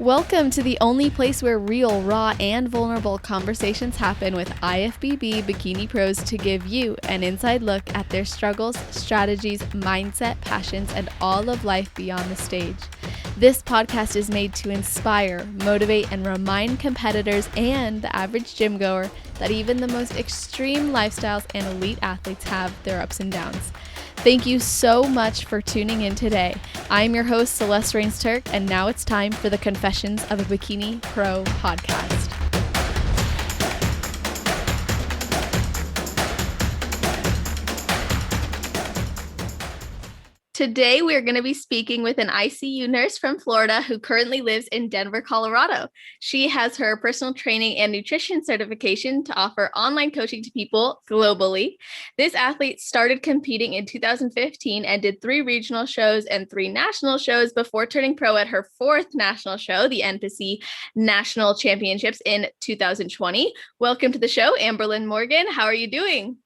Welcome to the only place where real, raw, and vulnerable conversations happen with IFBB Bikini Pros to give you an inside look at their struggles, strategies, mindset, passions, and all of life beyond the stage. This podcast is made to inspire, motivate, and remind competitors and the average gym goer that even the most extreme lifestyles and elite athletes have their ups and downs. Thank you so much for tuning in today. I'm your host, Celeste Rains-Turk, and now it's time for the Confessions of a Bikini Pro podcast. Today, we're going to be speaking with an ICU nurse from Florida who currently lives in Denver, Colorado. She has her personal training and nutrition certification to offer online coaching to people globally. This athlete started competing in 2015 and did 3 regional shows and 3 national shows before turning pro at her 4th national show, the NPC National Championships in 2020. Welcome to the show, Amberlyn Morgan. How are you doing?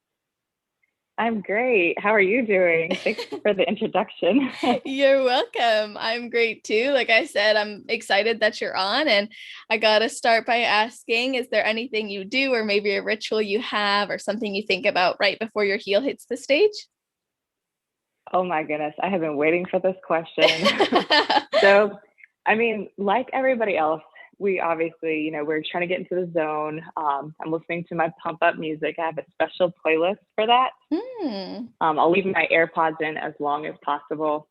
I'm great. How are you doing? Thanks for the introduction. You're welcome. I'm great too. Like I said, I'm excited that you're on, and I got to start by asking, is there anything you do or maybe a ritual you have or something you think about right before your heel hits the stage? Oh my goodness. I have been waiting for this question. So, like everybody else, we obviously, we're trying to get into the zone. I'm listening to my pump up music. I have a special playlist for that. I'll leave my AirPods in as long as possible.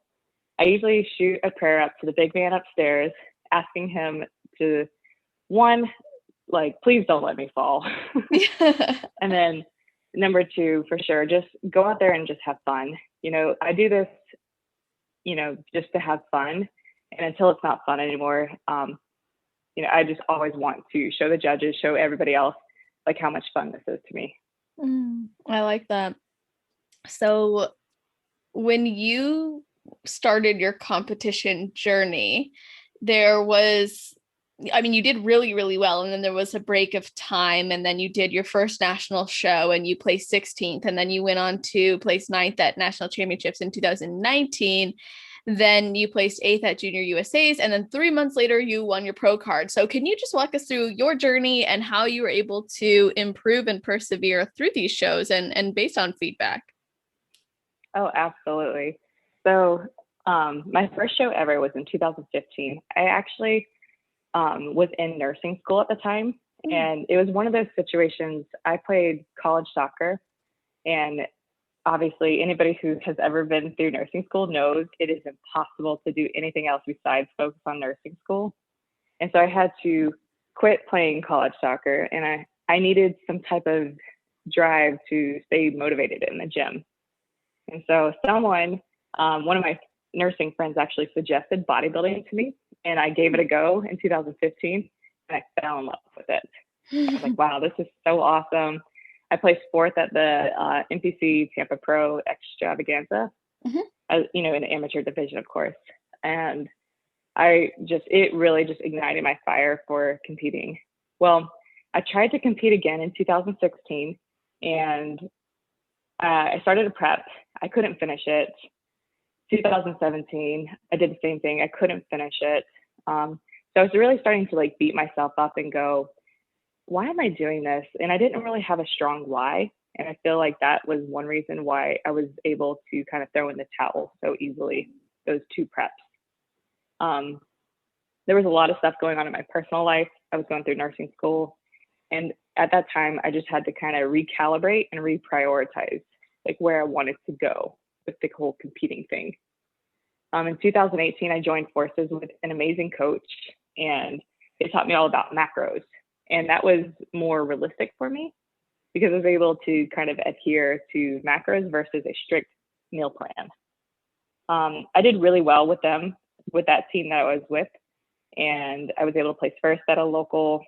I usually shoot a prayer up to the big man upstairs, asking him to, one, please don't let me fall. And then number 2, for sure, just go out there and just have fun. I do this, just to have fun. And until it's not fun anymore, I just always want to show the judges, show everybody else, how much fun this is to me. I like that. So when you started your competition journey, you did really, really well. And then there was a break of time. And then you did your first national show and you placed 16th. And then you went on to place 9th at national championships in 2019. Then you placed 8th at Junior USA's, and then 3 months later, you won your pro card. So can you just walk us through your journey and how you were able to improve and persevere through these shows and based on feedback? Oh, absolutely. So my first show ever was in 2015. I actually was in nursing school at the time, and it was one of those situations. I played college soccer, and obviously, anybody who has ever been through nursing school knows it is impossible to do anything else besides focus on nursing school. And so I had to quit playing college soccer, and I needed some type of drive to stay motivated in the gym. And so one of my nursing friends actually suggested bodybuilding to me, and I gave it a go in 2015, and I fell in love with it. I was like, wow, this is so awesome. I placed 4th at the NPC Tampa Pro Extravaganza, in the amateur division, of course. And it really just ignited my fire for competing. Well, I tried to compete again in 2016, and I started a prep. I couldn't finish it. 2017, I did the same thing. I couldn't finish it. So I was really starting to beat myself up and go, why am I doing this? And I didn't really have a strong why. And I feel like that was one reason why I was able to kind of throw in the towel so easily, those 2 preps. There was a lot of stuff going on in my personal life. I was going through nursing school. And at that time, I just had to kind of recalibrate and reprioritize where I wanted to go with the whole competing thing. In 2018, I joined forces with an amazing coach, and they taught me all about macros. And that was more realistic for me because I was able to kind of adhere to macros versus a strict meal plan. I did really well with that team that I was with. And I was able to place 1st at a local,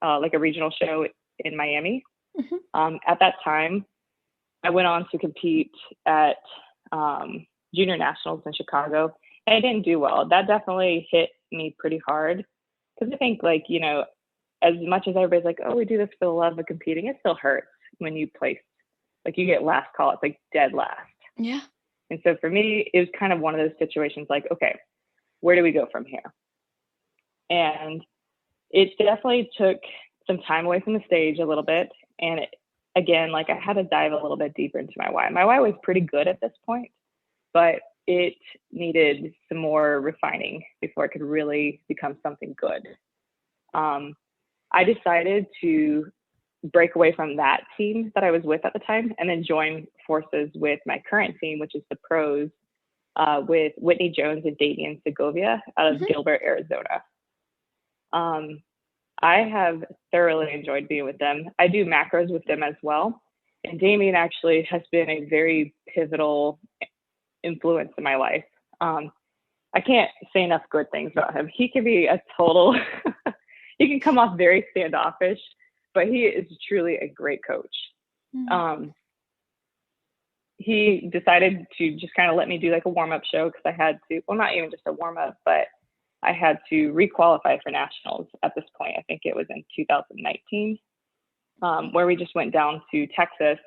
a regional show in Miami. At that time, I went on to compete at junior nationals in Chicago, and I didn't do well. That definitely hit me pretty hard because I think as much as everybody's like, oh, we do this for the love of competing, it still hurts when you place, you get last call, it's dead last. Yeah. And so for me, it was kind of one of those situations okay, where do we go from here? And it definitely took some time away from the stage a little bit. And again, like, I had to dive a little bit deeper into my why. My why was pretty good at this point, but it needed some more refining before it could really become something good. I decided to break away from that team that I was with at the time and then join forces with my current team, which is the pros, with Whitney Jones and Damian Segovia out of Gilbert, Arizona. I have thoroughly enjoyed being with them. I do macros with them as well. And Damian actually has been a very pivotal influence in my life. I can't say enough good things about him. He can be a total, he can come off very standoffish, but he is truly a great coach. He decided to just kind of let me do like a warm-up show because I had to, well, not even just a warm-up, but I had to re-qualify for nationals at this point. I think it was in 2019, where we just went down to Texas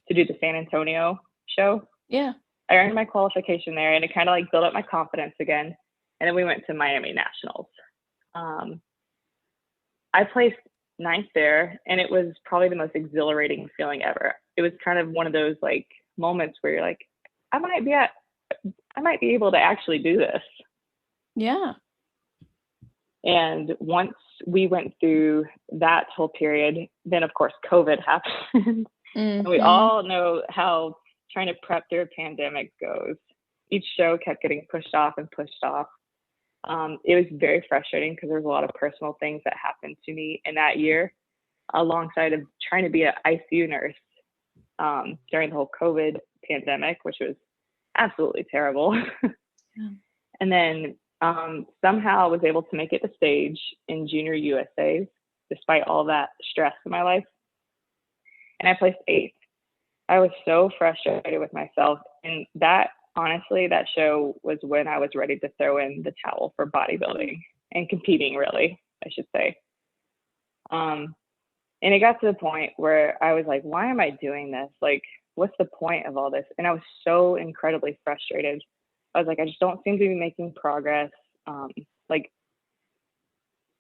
to do the San Antonio show. Yeah. I earned my qualification there, and it kind of like built up my confidence again. And then we went to Miami Nationals. I placed 9th there, and it was probably the most exhilarating feeling ever. It was kind of one of those like moments where you're like, I might be able to actually do this. Yeah. And once we went through that whole period, then of course COVID happened. And we all know how trying to prep through a pandemic goes. Each show kept getting pushed off and pushed off. It was very frustrating because there was a lot of personal things that happened to me in that year, alongside of trying to be an ICU nurse during the whole COVID pandemic, which was absolutely terrible. Yeah. And then somehow I was able to make it to stage in Junior USAs, despite all that stress in my life. And I placed 8th. I was so frustrated with myself. And that, honestly, that show was when I was ready to throw in the towel for bodybuilding and competing, really, I should say. And it got to the point where I was like, why am I doing this? Like, what's the point of all this? And I was so incredibly frustrated. I was like, I just don't seem to be making progress.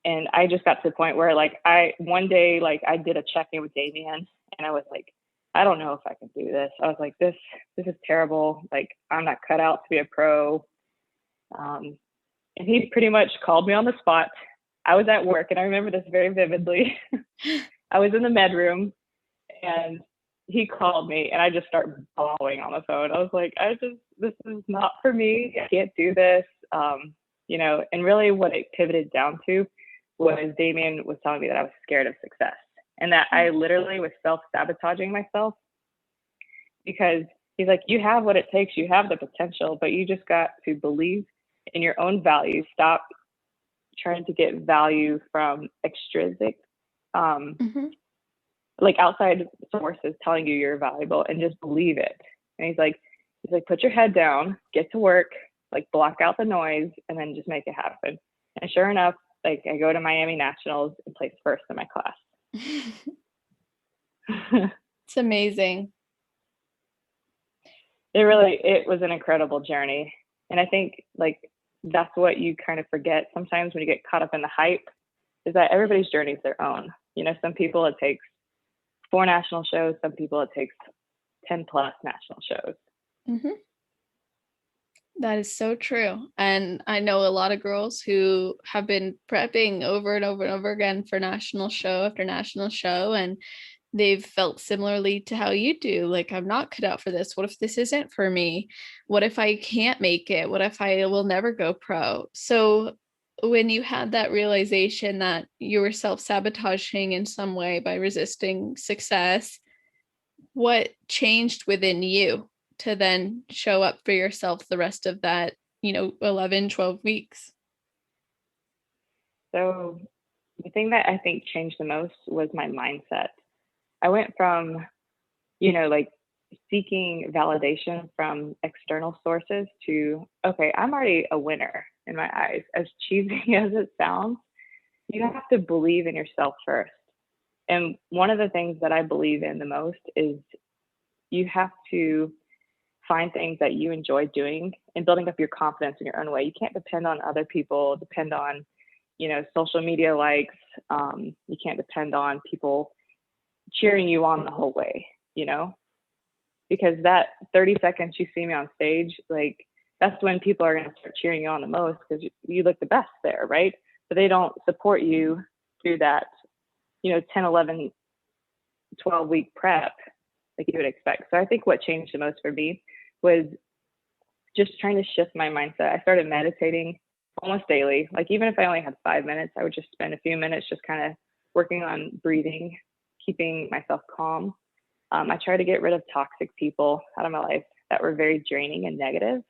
And I just got to the point where like one day I did a check-in with Damian, and I was like, I don't know if I can do this. I was like, this is terrible. Like, I'm not cut out to be a pro. And he pretty much called me on the spot. I was at work, and I remember this very vividly. I was in the med room, and he called me, and I just started bawling on the phone. I was like, this is not for me. I can't do this. And really what it pivoted down to was Damian was telling me that I was scared of success, and that I literally was self-sabotaging myself, because he's like, you have what it takes, you have the potential, but you just got to believe in your own value. Stop trying to get value from extrinsic, like outside sources telling you you're valuable, and just believe it. And he's like, put your head down, get to work, like block out the noise, and then just make it happen. And sure enough, like I go to Miami Nationals and place 1st in my class. It's amazing. It was an incredible journey. And I think like that's what you kind of forget sometimes when you get caught up in the hype, is that everybody's journey is their own. Some people it takes 4 national shows, some people it takes 10 plus national shows. That is so true. And I know a lot of girls who have been prepping over and over and over again for national show after national show, and they've felt similarly to how you do. Like, I'm not cut out for this. What if this isn't for me? What if I can't make it? What if I will never go pro? So when you had that realization that you were self-sabotaging in some way by resisting success, what changed within you to then show up for yourself the rest of that, 11, 12 weeks? So the thing that I think changed the most was my mindset. I went from, seeking validation from external sources to, okay, I'm already a winner in my eyes. As cheesy as it sounds, you have to believe in yourself first. And one of the things that I believe in the most is you have to find things that you enjoy doing and building up your confidence in your own way. You can't depend on other people, depend on, social media likes. You can't depend on people cheering you on the whole way, because that 30 seconds you see me on stage, like that's when people are going to start cheering you on the most because you look the best there, right? But they don't support you through that, 10, 11, 12-week prep like you would expect. So I think what changed the most for me was just trying to shift my mindset. I started meditating almost daily. Like even if I only had 5 minutes, I would just spend a few minutes just kind of working on breathing, keeping myself calm. I try to get rid of toxic people out of my life that were very draining and negative.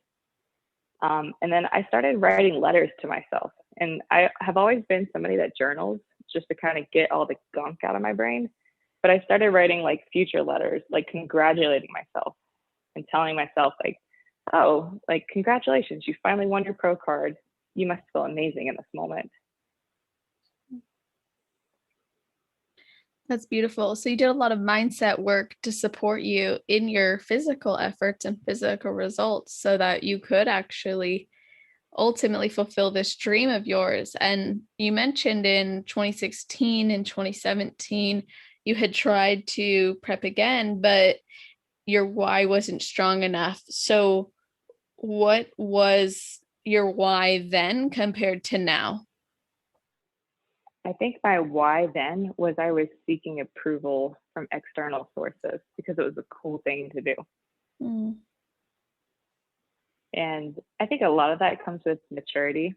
And then I started writing letters to myself. And I have always been somebody that journals just to kind of get all the gunk out of my brain. But I started writing like future letters, like congratulating myself and telling myself like, oh, like congratulations, you finally won your pro card. You must feel amazing in this moment. That's beautiful. So you did a lot of mindset work to support you in your physical efforts and physical results so that you could actually ultimately fulfill this dream of yours. And you mentioned in 2016 and 2017, you had tried to prep again, but your why wasn't strong enough. So what was your why then compared to now? I think my why then was I was seeking approval from external sources because it was a cool thing to do. Mm. And I think a lot of that comes with maturity.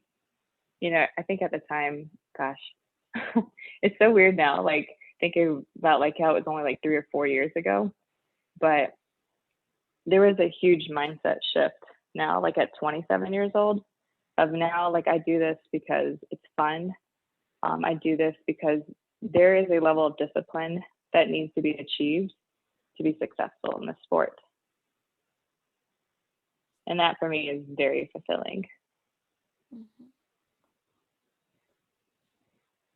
I think at the time, gosh, it's so weird now, like thinking about like how it was only like 3 or 4 years ago, but there was a huge mindset shift now, like at 27 years old, of now, like I do this because it's fun. I do this because there is a level of discipline that needs to be achieved to be successful in the sport. And that for me is very fulfilling. Mm-hmm.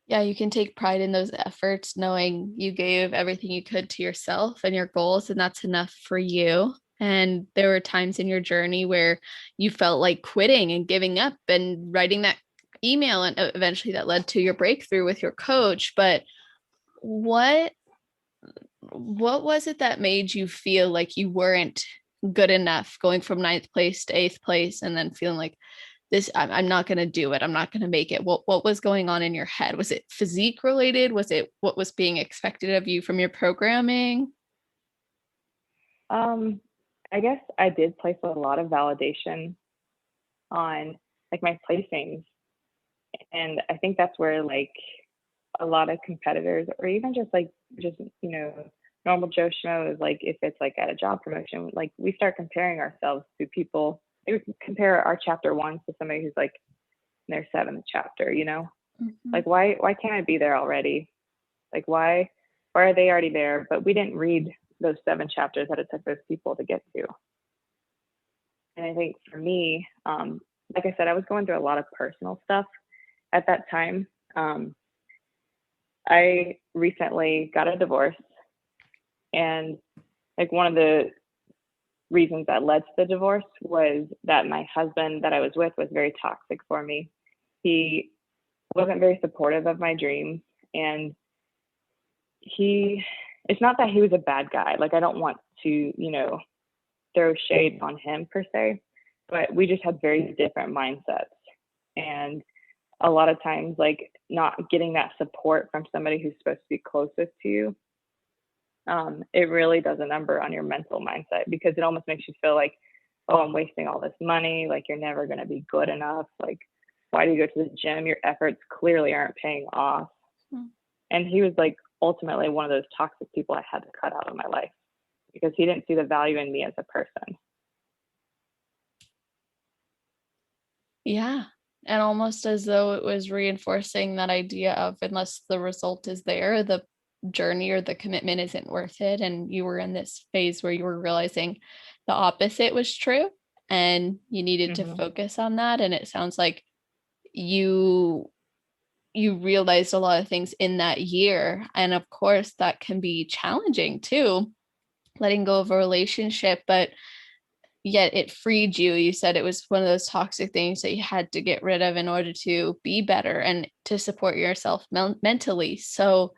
Yeah, you can take pride in those efforts, knowing you gave everything you could to yourself and your goals, and that's enough for you. And there were times in your journey where you felt like quitting and giving up and writing that email, and eventually that led to your breakthrough with your coach. But what was it that made you feel like you weren't good enough, going from 9th place to 8th place and then feeling like this, I'm not going to do it, I'm not going to make it? What was going on in your head? Was it physique related? Was it what was being expected of you from your programming? I guess I did place a lot of validation on like my placings, and I think that's where like a lot of competitors, or even just normal Joe Schmo, like if it's like at a job promotion, like we start comparing ourselves to people. We compare our chapter 1 to somebody who's like in their 7th chapter, Mm-hmm. like why can't I be there already? Like why are they already there? But we didn't read those 7 chapters that it took those people to get to. And I think for me, like I said, I was going through a lot of personal stuff at that time. I recently got a divorce, and like one of the reasons that led to the divorce was that my husband that I was with was very toxic for me. He wasn't very supportive of my dreams, and it's not that he was a bad guy. Like I don't want to, throw shade on him per se, but we just had very different mindsets. And a lot of times, like not getting that support from somebody who's supposed to be closest to you, it really does a number on your mental mindset, because it almost makes you feel like, oh, I'm wasting all this money. Like you're never going to be good enough. Like, why do you go to the gym? Your efforts clearly aren't paying off. And he was like ultimately one of those toxic people I had to cut out of my life because he didn't see the value in me as a person. Yeah. And almost as though it was reinforcing that idea of, unless the result is there, the journey or the commitment isn't worth it. And you were in this phase where you were realizing the opposite was true and you needed to focus on that. And it sounds like you realized a lot of things in that year. And of course, that can be challenging too, letting go of a relationship. But yet it freed you. You said it was one of those toxic things that you had to get rid of in order to be better and to support yourself mentally. So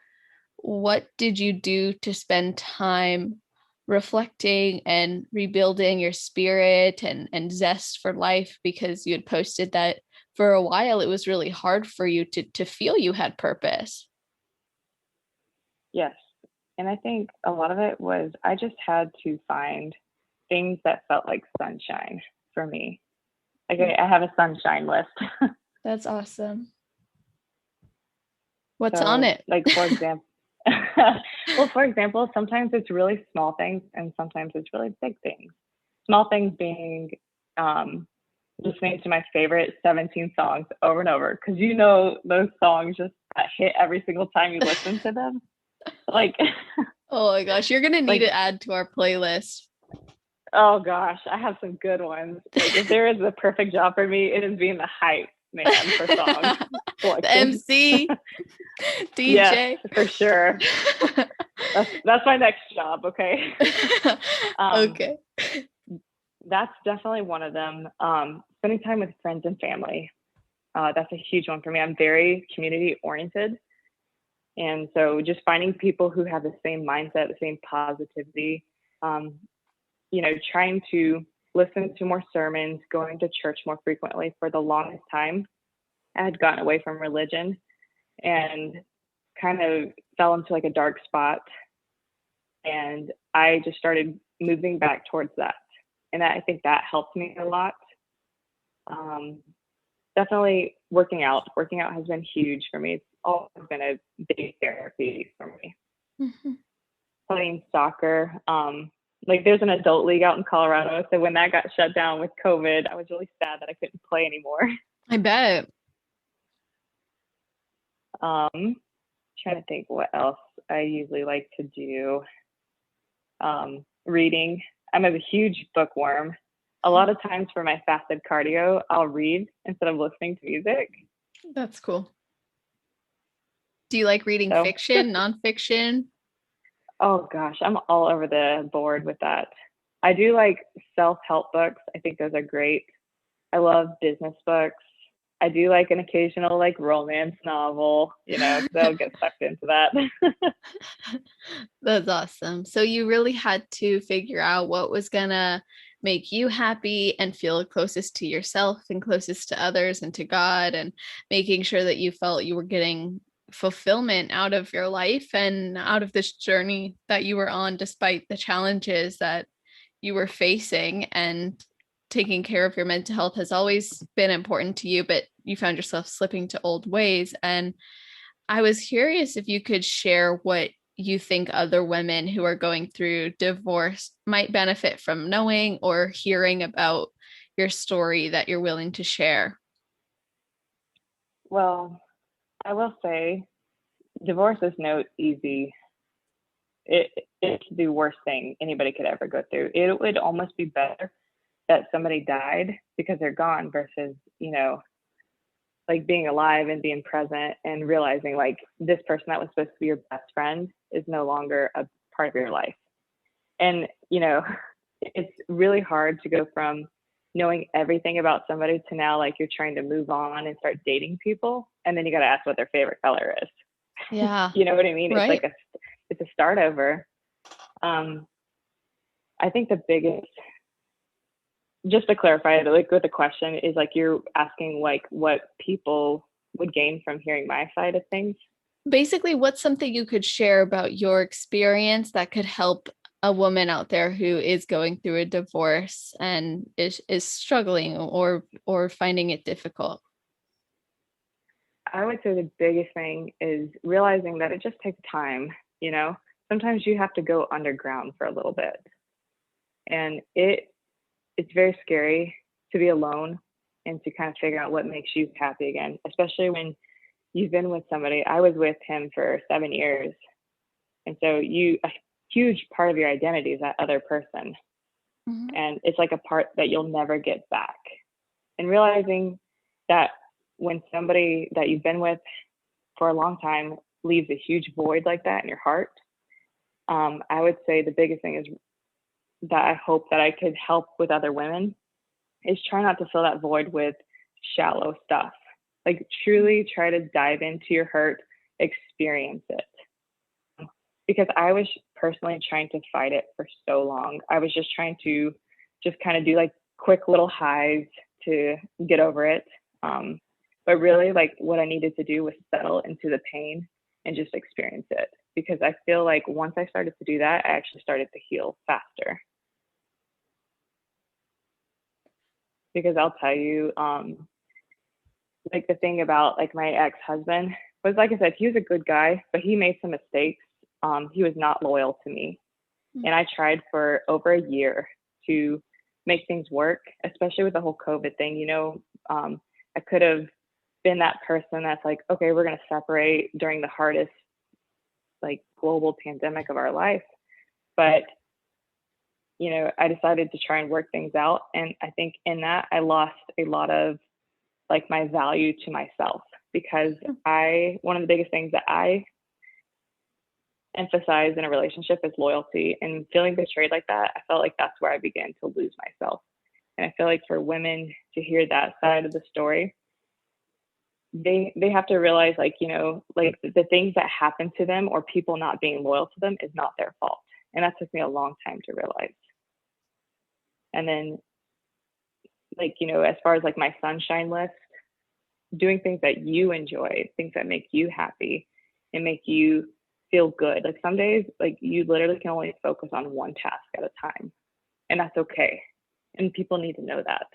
what did you do to spend time reflecting and rebuilding your spirit and zest for life? Because you had posted that for a while it was really hard for you to feel you had purpose. Yes. And I think a lot of it was I just had to find things that felt like sunshine for me. Like I have a sunshine list. That's awesome. What's on So, it? like for example, well, for example, sometimes it's really small things and sometimes it's really big things. Small things being listening to my favorite 17 songs over and over because you know those songs just hit every single time you listen to them. Like, Oh my gosh, you're gonna need like to add to our playlist. oh gosh, I have some good ones. Like if there is a perfect job for me, it is being the hype man for songs The selection. MC, Yes, DJ. for sure. That's my next job. Okay. Okay. That's definitely one of them. Spending time with friends and family. That's a huge one for me. I'm very community oriented. And so just finding people who have the same mindset, the same positivity, trying to listen to more sermons, going to church more frequently. For the longest time, I had gotten away from religion and kind of fell into like a dark spot. And I just started moving back towards that. And I think that helped me a lot. Definitely working out. Working out has been huge for me. It's always been a big therapy for me. Mm-hmm. Playing soccer. Like there's an adult league out in Colorado. So when that got shut down with COVID, I was really sad that I couldn't play anymore. I bet. Trying to think what else I usually like to do. Reading. I'm a huge bookworm. A lot of times for my fasted cardio, I'll read instead of listening to music. That's cool. Do you like reading So, fiction, nonfiction? oh gosh, I'm all over the board with that. I do like self-help books. I think those are great. I love business books. I do like an occasional like romance novel, they'll get sucked into that. That's awesome. So you really had to figure out what was gonna make you happy and feel closest to yourself and closest to others and to God, and making sure that you felt you were getting fulfillment out of your life and out of this journey that you were on, despite the challenges that you were facing. And taking care of your mental health has always been important to you, but you found yourself slipping to old ways. And I was curious if you could share what you think other women who are going through divorce might benefit from knowing or hearing about your story that you're willing to share. Well, I will say divorce is no easy. It's the worst thing anybody could ever go through. It would almost be better that somebody died because they're gone versus, like being alive and being present and realizing like this person that was supposed to be your best friend is no longer a part of your life. And, it's really hard to go from knowing everything about somebody to now like you're trying to move on and start dating people. And then you got to ask what their favorite color is. Yeah. You know what I mean? Right. It's a start over. I think the biggest, just to clarify, like with the question is like you're asking like what people would gain from hearing my side of things. Basically, what's something you could share about your experience that could help a woman out there who is going through a divorce and is struggling or finding it difficult? I would say the biggest thing is realizing that it just takes time. Sometimes you have to go underground for a little bit, and it's very scary to be alone and to kind of figure out what makes you happy again, especially when you've been with somebody. I was with him for 7 years. And so a huge part of your identity is that other person. Mm-hmm. And it's like a part that you'll never get back. And realizing that when somebody that you've been with for a long time leaves a huge void like that in your heart, I would say the biggest thing is that I hope that I could help with other women is try not to fill that void with shallow stuff. Like truly try to dive into your hurt, experience it. Because I was personally trying to fight it for so long. I was just trying to just kind of do like quick little highs to get over it. But really like what I needed to do was settle into the pain and just experience it. Because I feel like once I started to do that, I actually started to heal faster. Because I'll tell you, like the thing about like my ex-husband was, like I said, he was a good guy, but he made some mistakes. He was not loyal to me. And I tried for over a year to make things work, especially with the whole COVID thing. You know, I could have been that person that's like, okay, we're going to separate during the hardest like global pandemic of our life. But, you know, I decided to try and work things out. And I think in that I lost a lot of like my value to myself, because one of the biggest things that I emphasize in a relationship is loyalty, and feeling betrayed like that, I felt like that's where I began to lose myself. And I feel like for women to hear that side of the story, they have to realize, like, you know, like the things that happen to them or people not being loyal to them is not their fault. And that took me a long time to realize. And then, like, you know, as far as like my sunshine list, doing things that you enjoy, things that make you happy and make you feel good. Like some days, like you literally can only focus on one task at a time, and that's okay. And people need to know that.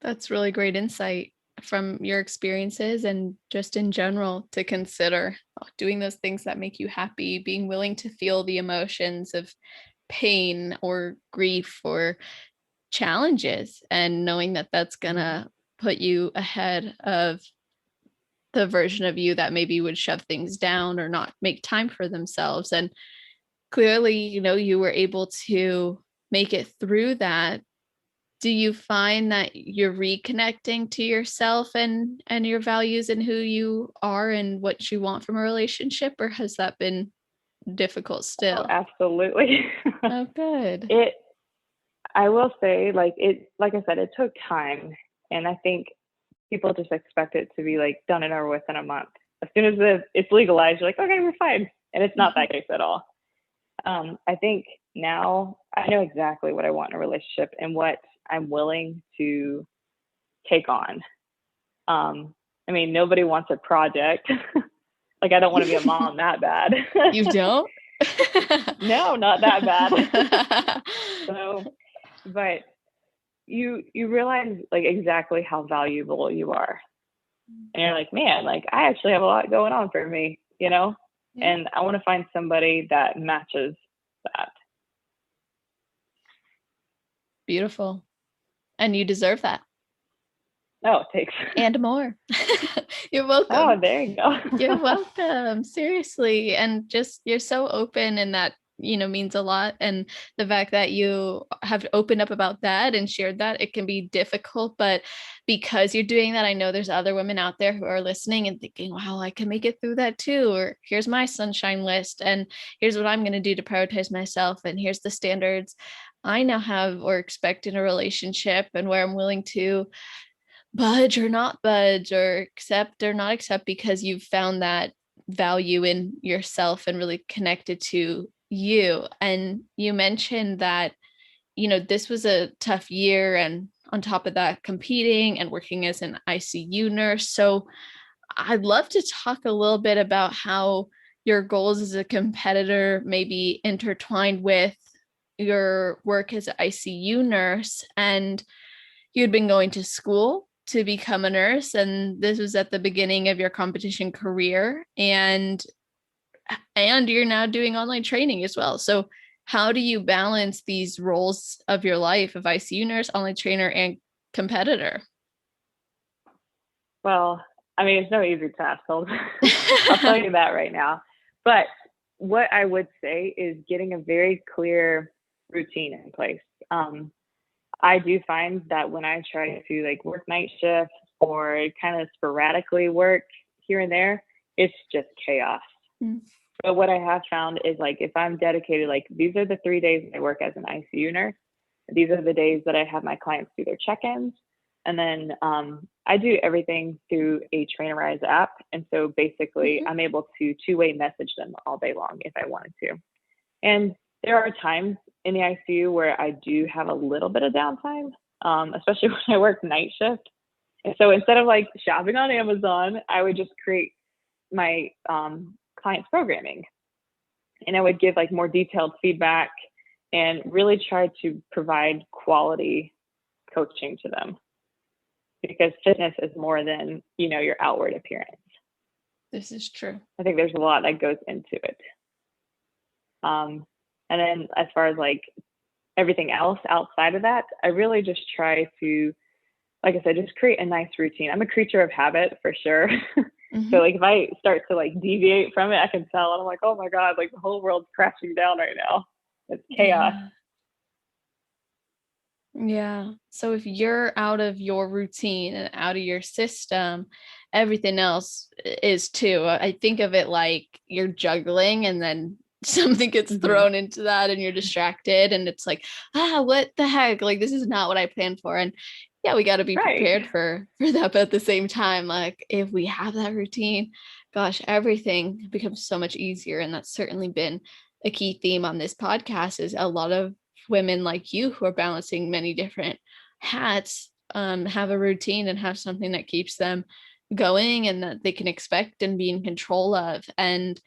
That's really great insight from your experiences and just in general to consider doing those things that make you happy, being willing to feel the emotions of pain or grief or challenges, and knowing that that's gonna put you ahead of the version of you that maybe would shove things down or not make time for themselves. And clearly, you know, you were able to make it through that. Do you find that you're reconnecting to yourself and your values and who you are and what you want from a relationship, or has that been difficult still? Oh, absolutely. Oh, good. I will say, like I said, it took time, and I think people just expect it to be like done and over with in a month. As soon as it's legalized, you're like, okay, we're fine, and it's not that case at all. I think now I know exactly what I want in a relationship and what I'm willing to take on. I mean, nobody wants a project. Like, I don't want to be a mom that bad. You don't? No, not that bad. So, but you realize like exactly how valuable you are. And you're like, man, like I actually have a lot going on for me, you know? Yeah. And I want to find somebody that matches that. Beautiful. And you deserve that. Oh, thanks. And more. You're welcome. Oh, there you go. You're welcome. Seriously. And just, you're so open, and that, you know, means a lot. And the fact that you have opened up about that and shared that, it can be difficult, but because you're doing that, I know there's other women out there who are listening and thinking, wow, I can make it through that too. Or here's my sunshine list, and here's what I'm going to do to prioritize myself. And here's the standards I now have or expect in a relationship, and where I'm willing to budge or not budge, or accept or not accept, because you've found that value in yourself and really connected to you. And you mentioned that, you know, this was a tough year, and on top of that, competing and working as an ICU nurse. So I'd love to talk a little bit about how your goals as a competitor may be intertwined with your work as an ICU nurse. And you'd been going to school to become a nurse, and this was at the beginning of your competition career, and you're now doing online training as well. So how do you balance these roles of your life of ICU nurse, online trainer, and competitor? Well, I mean, it's no easy task. I'll tell you that right now. But what I would say is getting a very clear routine in place. I do find that when I try to like work night shifts or kind of sporadically work here and there, it's just chaos. But what I have found is like, if I'm dedicated, like these are the 3 days I work as an ICU nurse. These are the days that I have my clients do their check-ins. And then I do everything through a Trainerize app. And so basically I'm able to two-way message them all day long if I wanted to. And there are times in the ICU where I do have a little bit of downtime, especially when I work night shift. And so instead of like shopping on Amazon, I would just create my clients' programming. And I would give like more detailed feedback and really try to provide quality coaching to them. Because fitness is more than, you know, your outward appearance. This is true. I think there's a lot that goes into it. And then as far as like everything else outside of that, I really just try to, like I said, just create a nice routine. I'm a creature of habit for sure. So like if I start to like deviate from it, I can tell, and I'm like, oh my God, like the whole world's crashing down right now. It's chaos. Yeah. So if you're out of your routine and out of your system, everything else is too. I think of it like you're juggling and then something gets thrown into that and you're distracted and it's like, what the heck? Like, this is not what I planned for. And yeah, we got to be prepared for that. But at the same time, like if we have that routine, gosh, everything becomes so much easier. And that's certainly been a key theme on this podcast, is a lot of women like you who are balancing many different hats have a routine and have something that keeps them going and that they can expect and be in control of. And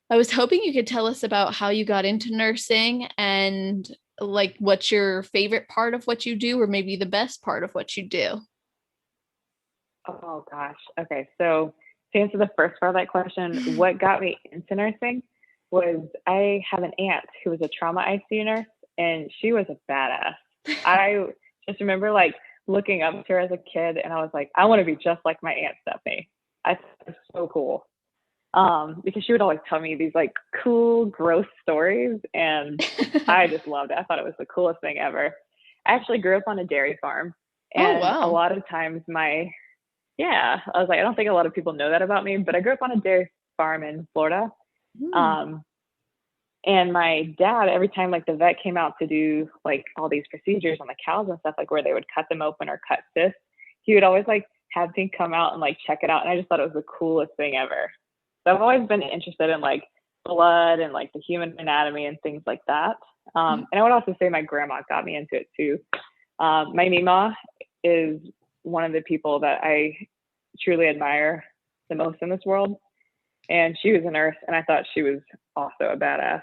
I was hoping you could tell us about how you got into nursing and like what's your favorite part of what you do, or maybe the best part of what you do. Oh gosh. Okay. So to answer the first part of that question, what got me into nursing was I have an aunt who was a trauma ICU nurse, and she was a badass. I just remember like looking up to her as a kid, and I was like, I want to be just like my Aunt Stephanie. I thought it was so cool. Because she would always tell me these like cool, gross stories, and I just loved it. I thought it was the coolest thing ever. I actually grew up on a dairy farm, and a lot of times I was like, I don't think a lot of people know that about me, but I grew up on a dairy farm in Florida. And my dad, every time like the vet came out to do like all these procedures on the cows and stuff, like where they would cut them open or cut cysts, he would always like have me come out and like check it out. And I just thought it was the coolest thing ever. So I've always been interested in like blood and like the human anatomy and things like that. And I would also say my grandma got me into it too. My Mima is one of the people that I truly admire the most in this world. And she was a nurse, and I thought she was also a badass.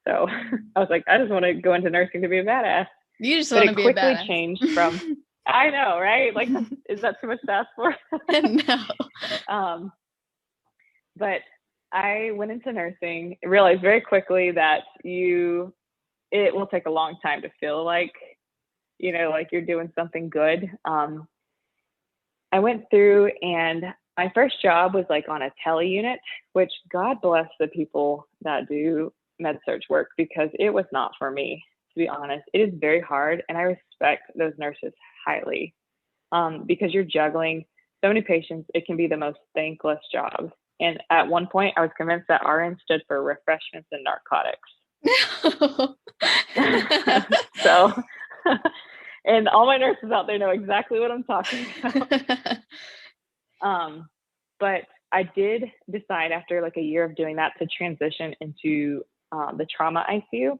So I was like, I just want to go into nursing to be a badass. You just want to be a badass. But it quickly changed from, I know, right? Like, is that too much to ask for? No. But I went into nursing, realized very quickly that it will take a long time to feel like, you know, like you're doing something good. I went through, and my first job was like on a tele unit, which God bless the people that do med surg work, because it was not for me, to be honest. It is very hard, and I respect those nurses highly, because you're juggling so many patients. It can be the most thankless job. And at one point, I was convinced that RN stood for refreshments and narcotics. So, and all my nurses out there know exactly what I'm talking about. But I did decide after like a year of doing that to transition into the trauma ICU.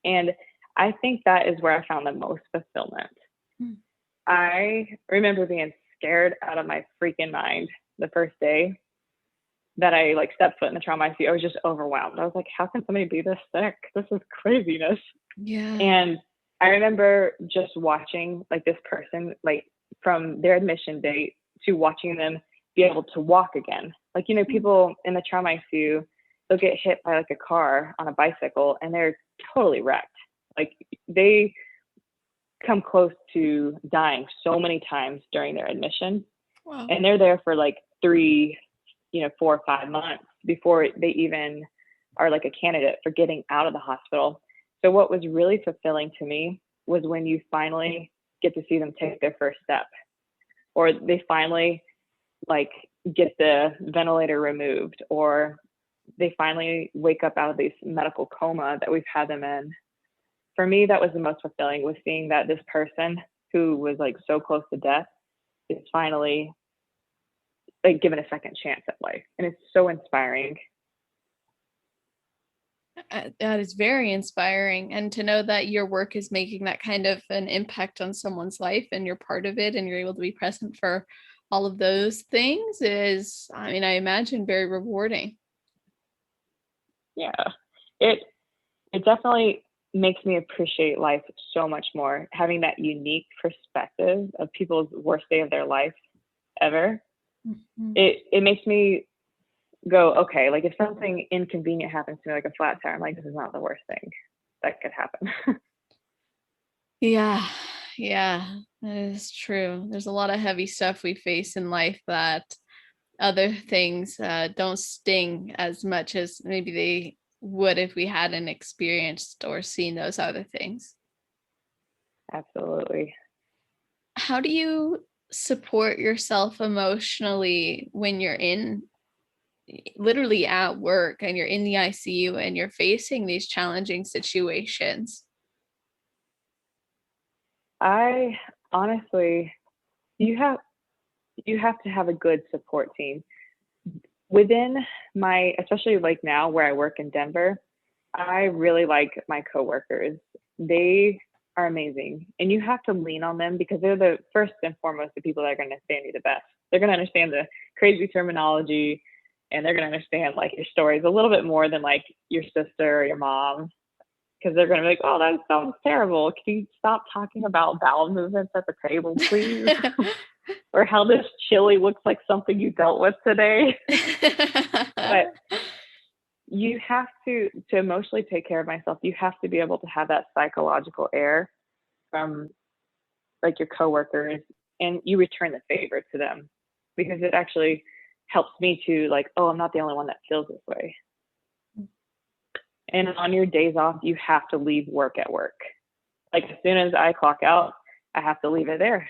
And I think that is where I found the most fulfillment. I remember being scared out of my freaking mind the first day that I like stepped foot in the trauma ICU. I was just overwhelmed. I was like, how can somebody be this sick? This is craziness. Yeah. And I remember just watching like this person, like from their admission date to watching them be able to walk again. Like, you know, people in the trauma ICU, they'll get hit by like a car on a bicycle and they're totally wrecked. Like they come close to dying so many times during their admission. Wow. And they're there for like 3, 4 or 5 months before they even are like a candidate for getting out of the hospital. So what was really fulfilling to me was when you finally get to see them take their first step, or they finally like get the ventilator removed, or they finally wake up out of this medical coma that we've had them in. For me, that was the most fulfilling, was seeing that this person who was like so close to death is finally like given a second chance at life. And it's so inspiring. That is very inspiring. And to know that your work is making that kind of an impact on someone's life and you're part of it and you're able to be present for all of those things is, I mean, I imagine very rewarding. Yeah. It definitely makes me appreciate life so much more, having that unique perspective of people's worst day of their life ever. Mm-hmm. It makes me go, okay, like if something inconvenient happens to me, like a flat tire, I'm like, this is not the worst thing that could happen. Yeah, that is true. There's a lot of heavy stuff we face in life that other things don't sting as much as maybe they would if we hadn't experienced or seen those other things. Absolutely. How do you support yourself emotionally when you're in literally at work and you're in the ICU and you're facing these challenging situations? I honestly, you have to have a good support team within my, especially like now where I work in Denver. I really like my coworkers. They are amazing, and you have to lean on them because they're the first and foremost the people that are going to understand you the best. They're going to understand the crazy terminology, and they're going to understand like your stories a little bit more than like your sister or your mom, because they're going to be like, oh, that sounds terrible. Can you stop talking about bowel movements at the table, please? Or how this chili looks like something you dealt with today. But you have to emotionally take care of myself. You have to be able to have that psychological air from like your coworkers, and you return the favor to them, because it actually helps me to like, oh, I'm not the only one that feels this way. And on your days off, you have to leave work at work. Like as soon as I clock out, I have to leave it there.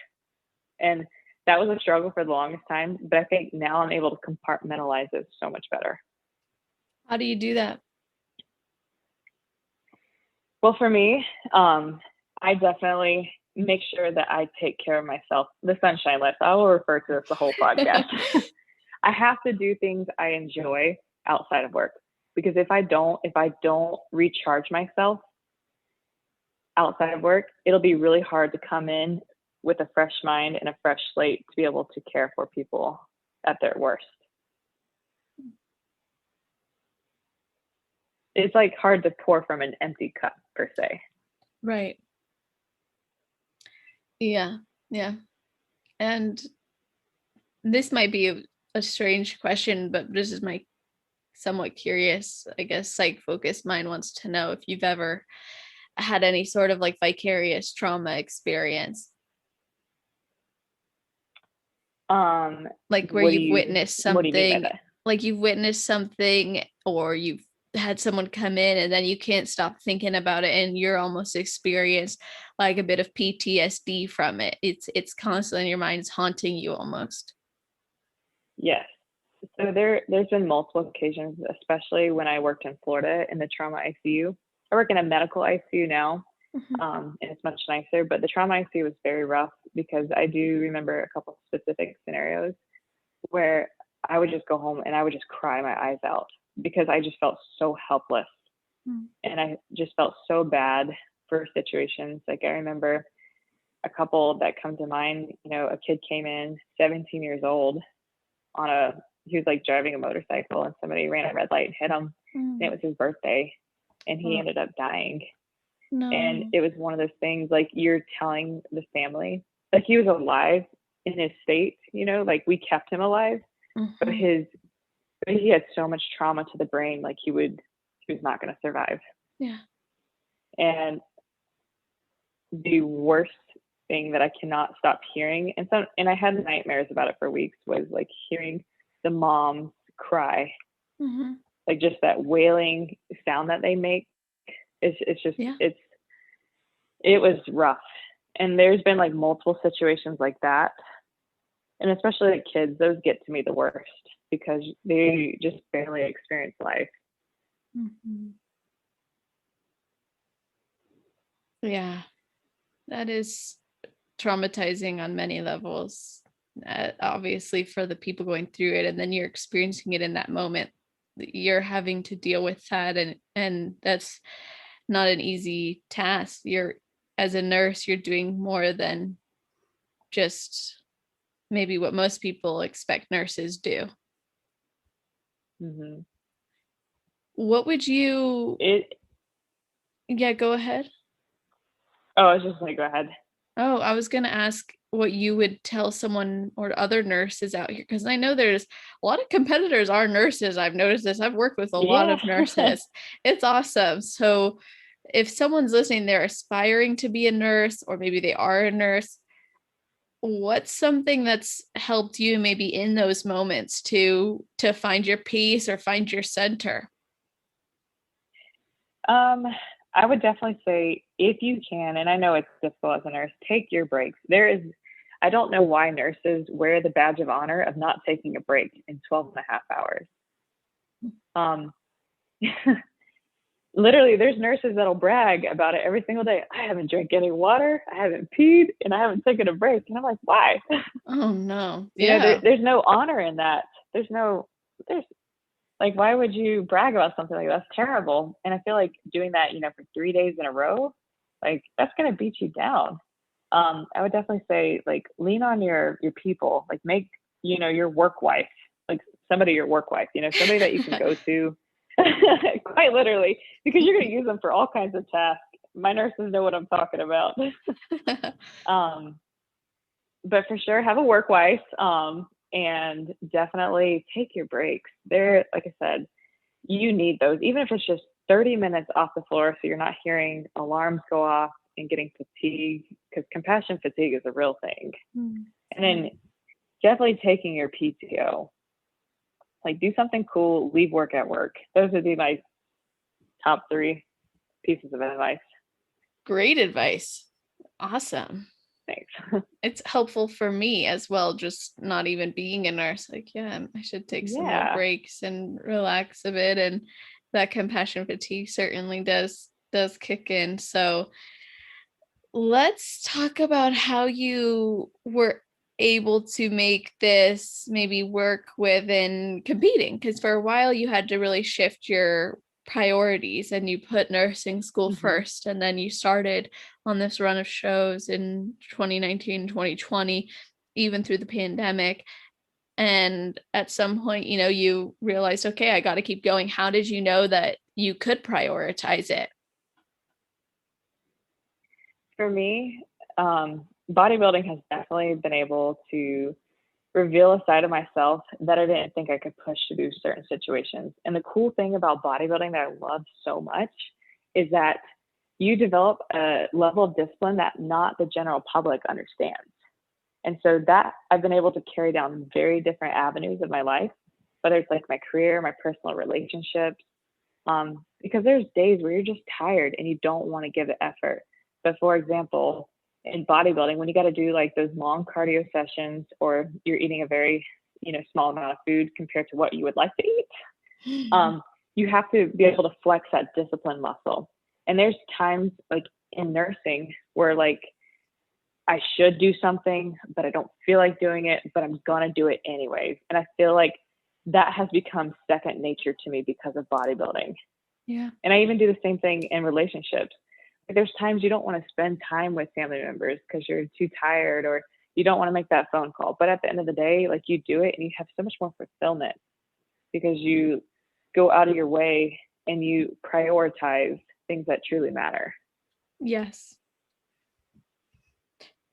And that was a struggle for the longest time, but I think now I'm able to compartmentalize it so much better. How do you do that? Well, for me, I definitely make sure that I take care of myself. The sunshine list, I will refer to this the whole podcast. I have to do things I enjoy outside of work, because if I don't recharge myself outside of work, it'll be really hard to come in with a fresh mind and a fresh slate to be able to care for people at their worst. It's like hard to pour from an empty cup per se. Right. Yeah. And this might be a strange question, but this is my somewhat curious, I guess, psych-focused mind wants to know if you've ever had any sort of like vicarious trauma experience. Like where you've witnessed something, like you've witnessed something, or you've had someone come in and then you can't stop thinking about it and you're almost experienced like a bit of PTSD from it. It's constantly in your mind, it's haunting you almost. Yes. So there's been multiple occasions, especially when I worked in Florida in the trauma ICU. I work in a medical ICU now, and it's much nicer, but the trauma ICU was very rough, because I do remember a couple of specific scenarios where I would just go home and I would just cry my eyes out, because I just felt so helpless. And I just felt so bad for situations. Like I remember a couple that come to mind, a kid came in 17 years old he was like driving a motorcycle, and somebody ran a red light and hit him. And it was his birthday, and he ended up dying. No. And it was one of those things, like you're telling the family, like he was alive in his state, like we kept him alive, but he had so much trauma to the brain, like he was not going to survive. Yeah. And the worst thing that I cannot stop hearing, and I had nightmares about it for weeks, was like hearing the moms cry, like just that wailing sound that they make. It's just, it was rough. And there's been like multiple situations like that. And especially like kids, those get to me the worst. because they just barely experience life. Mm-hmm. Yeah, that is traumatizing on many levels. Obviously, for the people going through it, and then you're experiencing it in that moment. You're having to deal with that, and that's not an easy task. You're, as a nurse, you're doing more than just maybe what most people expect nurses do. Mm-hmm. What would you? Yeah, go ahead. Oh, I was just going to go ahead. Oh, I was going to ask what you would tell someone or other nurses out here, because I know there's a lot of competitors are nurses. I've noticed this. I've worked with a lot of nurses. It's awesome. So if someone's listening, they're aspiring to be a nurse, or maybe they are a nurse, what's something that's helped you maybe in those moments to find your peace or find your center? I would definitely say, if you can, and I know it's difficult as a nurse, take your breaks. I don't know why nurses wear the badge of honor of not taking a break in 12 and a half hours. Literally, there's nurses that'll brag about it every single day. I haven't drank any water, I haven't peed, and I haven't taken a break. And I'm like, why? Oh no. Yeah. There's no honor in that. There's like, why would you brag about something like that? That's terrible. And I feel like doing that, for 3 days in a row, like, that's going to beat you down. I would definitely say, like, lean on your people, like, make, your work wife, like your work wife, somebody that you can go to quite literally, because you're going to use them for all kinds of tasks. My nurses know what I'm talking about. But for sure, have a work wife. And definitely take your breaks. There, like I said, you need those, even if it's just 30 minutes off the floor, so you're not hearing alarms go off and getting fatigue, because compassion fatigue is a real thing. Mm-hmm. And then definitely taking your PTO. Like, do something cool, leave work at work. Those would be my top 3 pieces of advice. Great advice. Awesome. Thanks. It's helpful for me as well, just not even being a nurse. Like, yeah, I should take some more breaks and relax a bit. And that compassion fatigue certainly does kick in. So let's talk about how you were able to make this maybe work within competing, because for a while you had to really shift your priorities and you put nursing school mm-hmm. first, and then you started on this run of shows in 2019, 2020, even through the pandemic. And at some point, you realized, okay, I got to keep going. How did you know that you could prioritize it? For me, bodybuilding has definitely been able to reveal a side of myself that I didn't think I could push to do certain situations. And the cool thing about bodybuilding that I love so much is that you develop a level of discipline that not the general public understands. And so that I've been able to carry down very different avenues of my life, whether it's like my career, my personal relationships, because there's days where you're just tired and you don't want to give the effort. But for example, in bodybuilding, when you got to do like those long cardio sessions, or you're eating a very, small amount of food compared to what you would like to eat, you have to be able to flex that discipline muscle. And there's times like in nursing where like I should do something, but I don't feel like doing it, but I'm going to do it anyways. And I feel like that has become second nature to me because of bodybuilding. Yeah. And I even do the same thing in relationships. There's times you don't want to spend time with family members because you're too tired, or you don't want to make that phone call. But at the end of the day, like, you do it and you have so much more fulfillment because you go out of your way and you prioritize things that truly matter. Yes.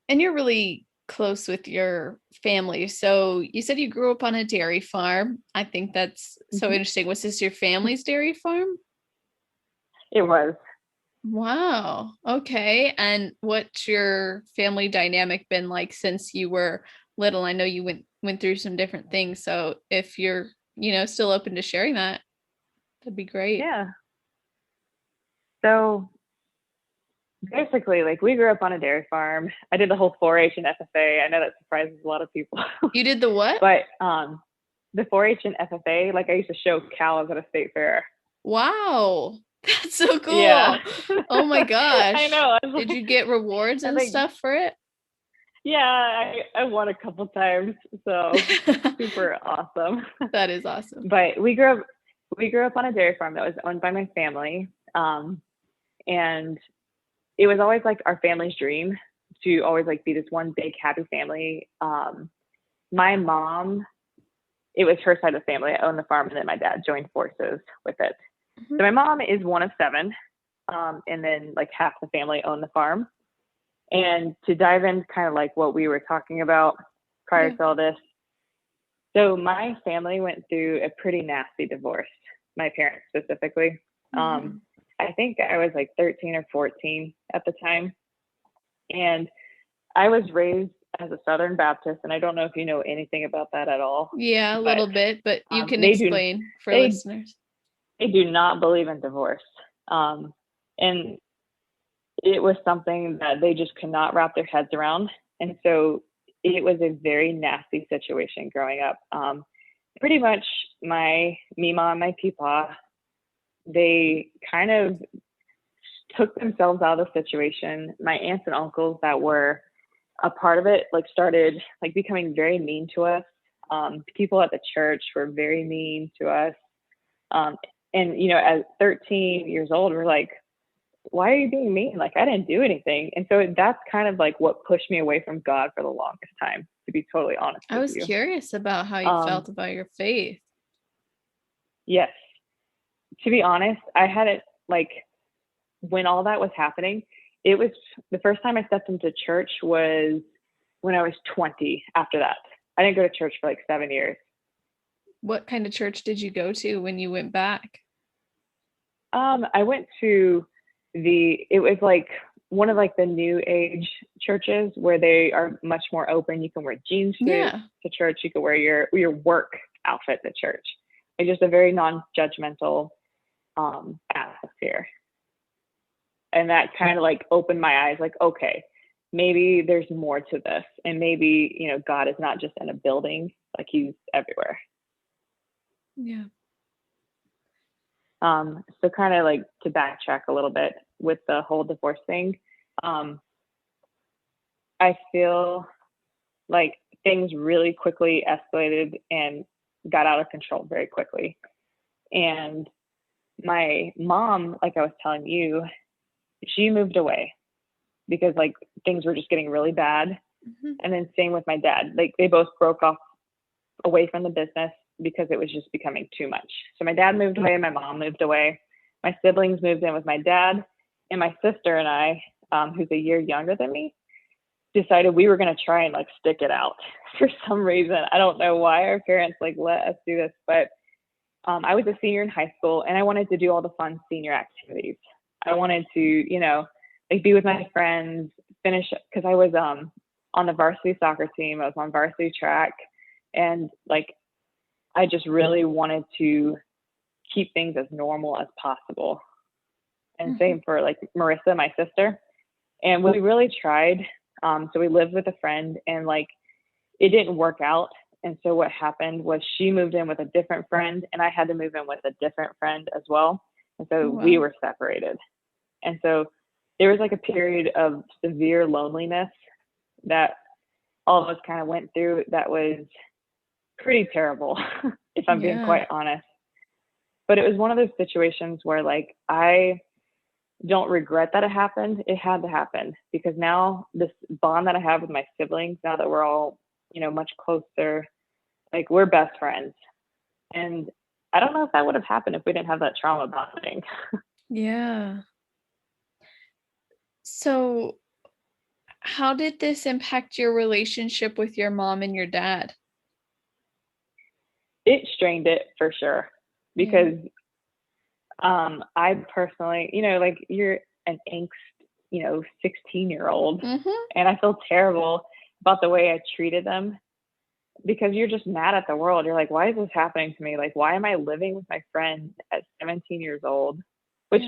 And you're really close with your family. So you said you grew up on a dairy farm. I think that's so mm-hmm. interesting. Was this your family's dairy farm? It was. Wow. Okay. And what's your family dynamic been like since you were little? I know you went through some different things. So if you're, still open to sharing that, that'd be great. Yeah. So basically, like, we grew up on a dairy farm. I did the whole 4-H and FFA. I know that surprises a lot of people. You did the what? But the 4-H and FFA, like I used to show cows at a state fair. Wow. That's so Yeah. cool. Oh my gosh. I know. Did you get rewards and stuff for it? Yeah, I won a couple times, so super awesome. That is awesome. But we grew up on a dairy farm that was owned by my family, and it was always like our family's dream to always like be this one big happy family. My mom, it was her side of the family that owned the farm, and then my dad joined forces with it. Mm-hmm. So my mom is one of 7, and then like half the family owned the farm. And to dive in kind of like what we were talking about prior to all this. So my family went through a pretty nasty divorce, my parents specifically. Mm-hmm. I think I was like 13 or 14 at the time. And I was raised as a Southern Baptist, and I don't know if you know anything about that at all. Yeah, a little bit, but you can explain for listeners. They do not believe in divorce. And it was something that they just could not wrap their heads around. And so it was a very nasty situation growing up. Pretty much my Mima and my Peepaw, they kind of took themselves out of the situation. My aunts and uncles that were a part of it, like started like becoming very mean to us. People at the church were very mean to us. And, you know, at 13 years old, we're like, why are you being mean? Like, I didn't do anything. And so that's kind of like what pushed me away from God for the longest time, to be totally honest with you. I was curious about how you felt about your faith. Yes. To be honest, I had it like when all that was happening, it was the first time I stepped into church was when I was 20 after that. I didn't go to church for like 7 years. What kind of church did you go to when you went back? I went to it was like one of like the new age churches where they are much more open. You can wear jeans to church. You can wear your work outfit to church. It's just a very non-judgmental atmosphere. And that kind of like opened my eyes, like, okay, maybe there's more to this. And maybe, you know, God is not just in a building, like he's everywhere. Yeah. So kind of like to backtrack a little bit with the whole divorce thing, I feel like things really quickly escalated and got out of control very quickly. And my mom, like I was telling you, she moved away because like things were just getting really bad. Mm-hmm. And then same with my dad, like they both broke off away from the business because it was just becoming too much. So my dad moved away, my mom moved away, my siblings moved in with my dad, and my sister and I, who's a year younger than me, decided we were going to try and like stick it out for some reason. I don't know why our parents like let us do this, but I was a senior in high school and I wanted to do all the fun senior activities. I wanted to, you know, like be with my friends, finish, because I was on the varsity soccer team. I was on varsity track, and like I just really wanted to keep things as normal as possible. And same for like Marissa, my sister. And we really tried. So we lived with a friend and like it didn't work out. And so what happened was she moved in with a different friend and I had to move in with a different friend as well. And so we were separated. And so there was like a period of severe loneliness that all of us kind of went through that was pretty terrible, if I'm being quite honest. But it was one of those situations where like I don't regret that it happened. It had to happen because now this bond that I have with my siblings, now that we're all, you know, much closer, like we're best friends. And I don't know if that would have happened if we didn't have that trauma bonding. Yeah. So how did this impact your relationship with your mom and your dad? It strained it for sure because I personally, you know, like you're an angst, you know, 16-year-old, and I feel terrible about the way I treated them because you're just mad at the world. You're like, why is this happening to me? Like, why am I living with my friend at 17 years old? Which,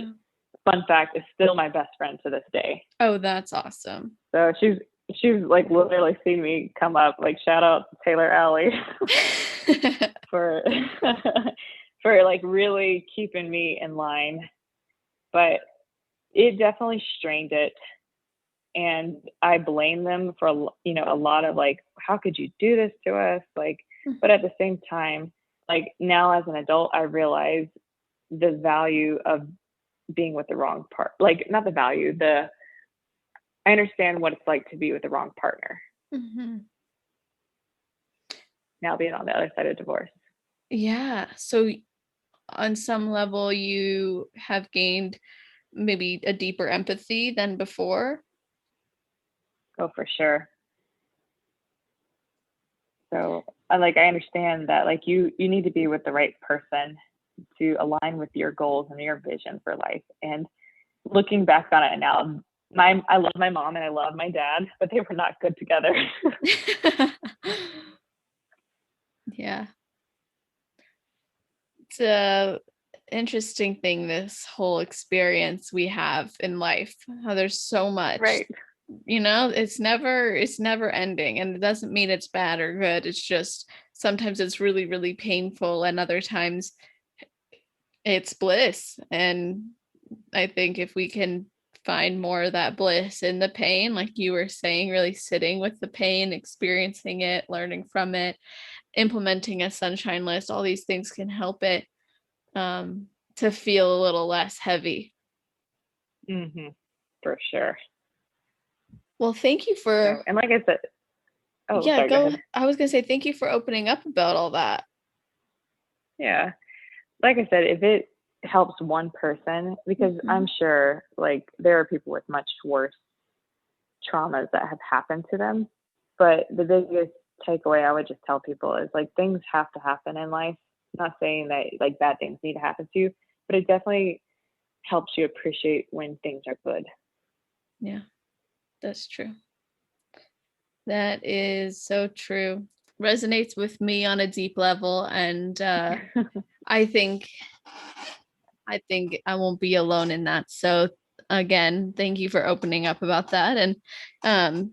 fun fact, is still my best friend to this day. Oh, that's awesome. So she's like literally seen me come up, like shout out to Taylor Alley. for for like really keeping me in line. But it definitely strained it. And I blame them for, a lot of like, how could you do this to us? Like, but at the same time, like now as an adult, I realize the value of being with the wrong part. Like not the value, I understand what it's like to be with the wrong partner. Mm-hmm. Now being on the other side of divorce. Yeah. So on some level, you have gained maybe a deeper empathy than before. Oh, for sure. So I understand that like you need to be with the right person to align with your goals and your vision for life. And looking back on it now, I love my mom and I love my dad, but they were not good together. Yeah. It's a interesting thing, this whole experience we have in life, how there's so much, right. It's never ending, and it doesn't mean it's bad or good. It's just sometimes it's really, really painful, and other times it's bliss. And I think if we can find more of that bliss in the pain, like you were saying, really sitting with the pain, experiencing it, learning from it, implementing a sunshine list, all these things can help it to feel a little less heavy. Mm-hmm. For sure. Well, thank you for, and like I said, yeah, sorry, go ahead. I was going to say, thank you for opening up about all that. Yeah. Like I said, if it helps one person, because I'm sure like there are people with much worse traumas that have happened to them. But the biggest takeaway I would just tell people is like things have to happen in life. I'm not saying that like bad things need to happen to you, but it definitely helps you appreciate when things are good. Yeah, that's true. That is so true. Resonates with me on a deep level. And I think I won't be alone in that. So again, thank you for opening up about that. And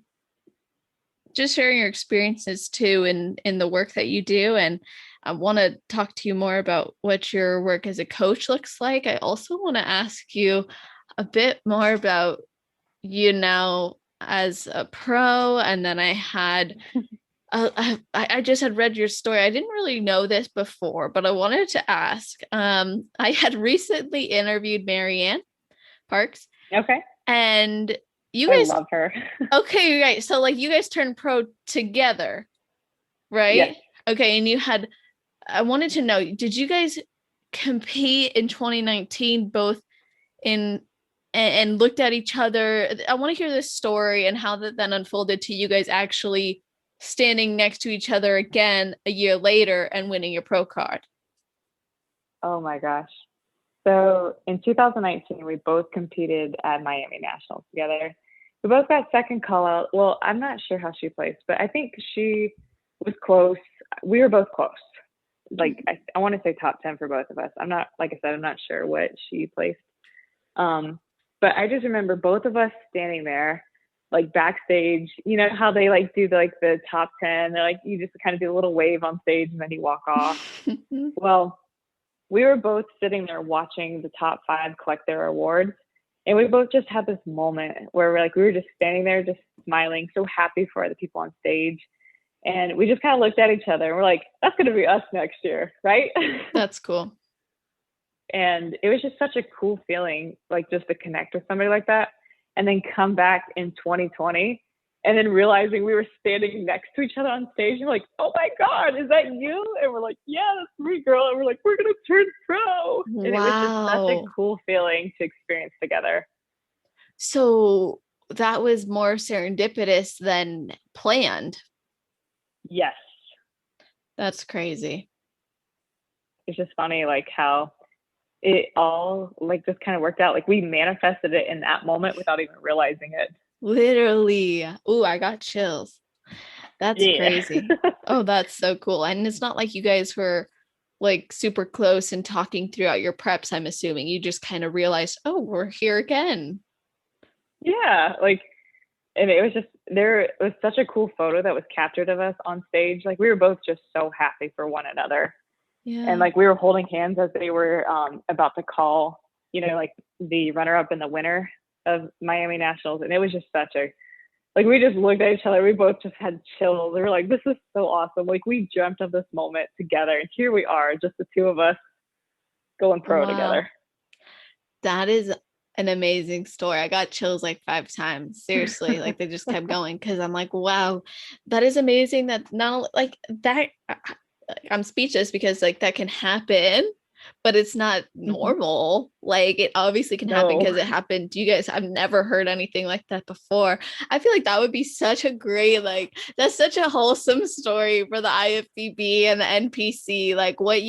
just sharing your experiences too in the work that you do. And I want to talk to you more about what your work as a coach looks like. I also want to ask you a bit more about you now as a pro. And then I had I just had read your story. I didn't really know this before, but I wanted to ask. I had recently interviewed Marianne Parks. Okay. And you guys, I love her. Okay, right. So like you guys turned pro together, right? Yes. Okay, and I wanted to know, did you guys compete in 2019 both in and looked at each other? I want to hear this story and how that then unfolded to you guys actually standing next to each other again a year later and winning your pro card. Oh my gosh. So in 2019, we both competed at Miami Nationals together. We both got second call out. Well, I'm not sure how she placed, but I think she was close. We were both close. Like I want to say top 10 for both of us. I'm not, like I said, I'm not sure what she placed. But I just remember both of us standing there, like backstage. You know how they like do the top 10? They're like, you just kind of do a little wave on stage and then you walk off. Well, we were both sitting there watching the top 5 collect their awards. And we both just had this moment where we were just standing there, just smiling, so happy for the people on stage. And we just kind of looked at each other and we're like, that's going to be us next year, right? That's cool. And it was just such a cool feeling, like just to connect with somebody like that. And then come back in 2020 and then realizing we were standing next to each other on stage. And we're like, oh my God, is that you? And we're like, yeah, that's me, girl. And we're like, we're going to turn pro. And it was just such a cool feeling to experience together. So that was more serendipitous than planned. Yes. That's crazy. It's just funny, like how it all like just kind of worked out. Like we manifested it in that moment without even realizing it. Literally. Ooh, I got chills. That's crazy. Oh, that's so cool. And it's not like you guys were like super close and talking throughout your preps, I'm assuming. You just kind of realized, oh, we're here again. Yeah, like And it was just there. It was such a cool photo that was captured of us on stage. Like we were both just so happy for one another. Yeah. And like we were holding hands as they were about to call, you know, like the runner up and the winner of Miami Nationals. And it was just such a, like we just looked at each other. We both just had chills. We were like, this is so awesome. Like we dreamt of this moment together. And here we are, just the two of us going pro together. That is an amazing story. I got chills like 5 times. Seriously, like they just kept going because I'm like, wow, that is amazing. That not like that. I'm speechless because like that can happen, but it's not normal. Like it obviously can happen because it happened to you guys. I've never heard anything like that before. I feel like that would be such a great, like that's such a wholesome story for the IFBB and the NPC. Like what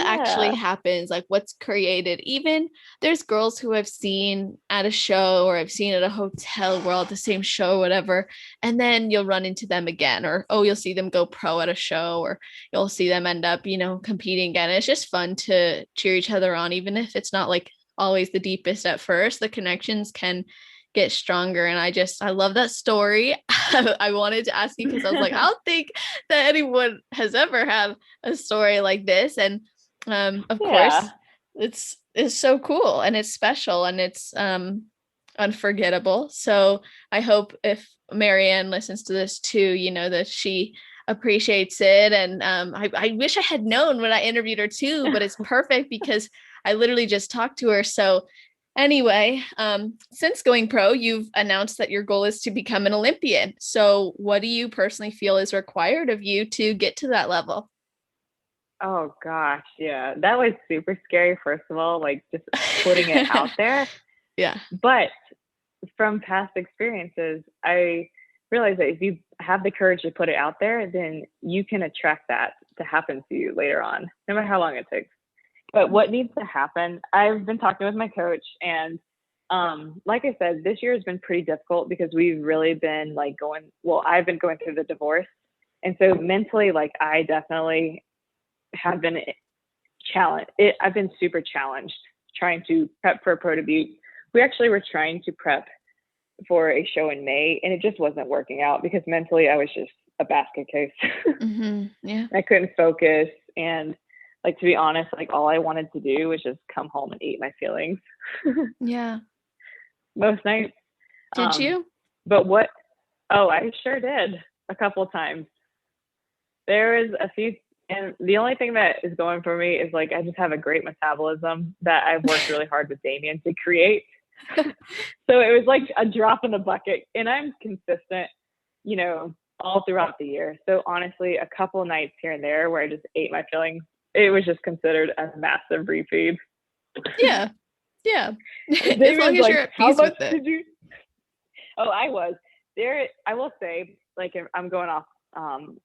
actually happens, like what's created. Even there's girls who I've seen at a show or I've seen at a hotel, we're all at the same show or whatever, and then you'll run into them again, or you'll see them go pro at a show, or you'll see them end up, competing again. It's just fun to cheer each other on, even if it's not like always the deepest at first. The connections can get stronger, and I love that story. I wanted to ask you because I was like, I don't think that anyone has ever had a story like this, and of course it's so cool and it's special and it's unforgettable. So I hope if Marianne listens to this too, that she appreciates it. And I wish I had known when I interviewed her too, but it's perfect because I literally just talked to her. So anyway, since going pro, you've announced that your goal is to become an Olympian. So what do you personally feel is required of you to get to that level? Oh gosh, yeah. That was super scary, first of all, like just putting it out there. Yeah. But from past experiences, I realized that if you have the courage to put it out there, then you can attract that to happen to you later on, no matter how long it takes. But what needs to happen, I've been talking with my coach, and like I said, this year has been pretty difficult because we've really been like I've been going through the divorce. And so mentally, like I definitely have been challenged. I've been super challenged trying to prep for a pro debut. We actually were trying to prep for a show in May, and it just wasn't working out because mentally I was just a basket case. Yeah. I couldn't focus. And like, to be honest, like all I wanted to do was just come home and eat my feelings. Yeah. Most nights. Did you? But I sure did a couple of times. There is a few, and the only thing that is going for me is like, I just have a great metabolism that I've worked really hard with Damien to create. So it was like a drop in the bucket, and I'm consistent, all throughout the year. So honestly, a couple of nights here and there where I just ate my feelings, it was just considered a massive refeed. Yeah. As long as you're at peace with it. I was there. I will say, like, I'm going off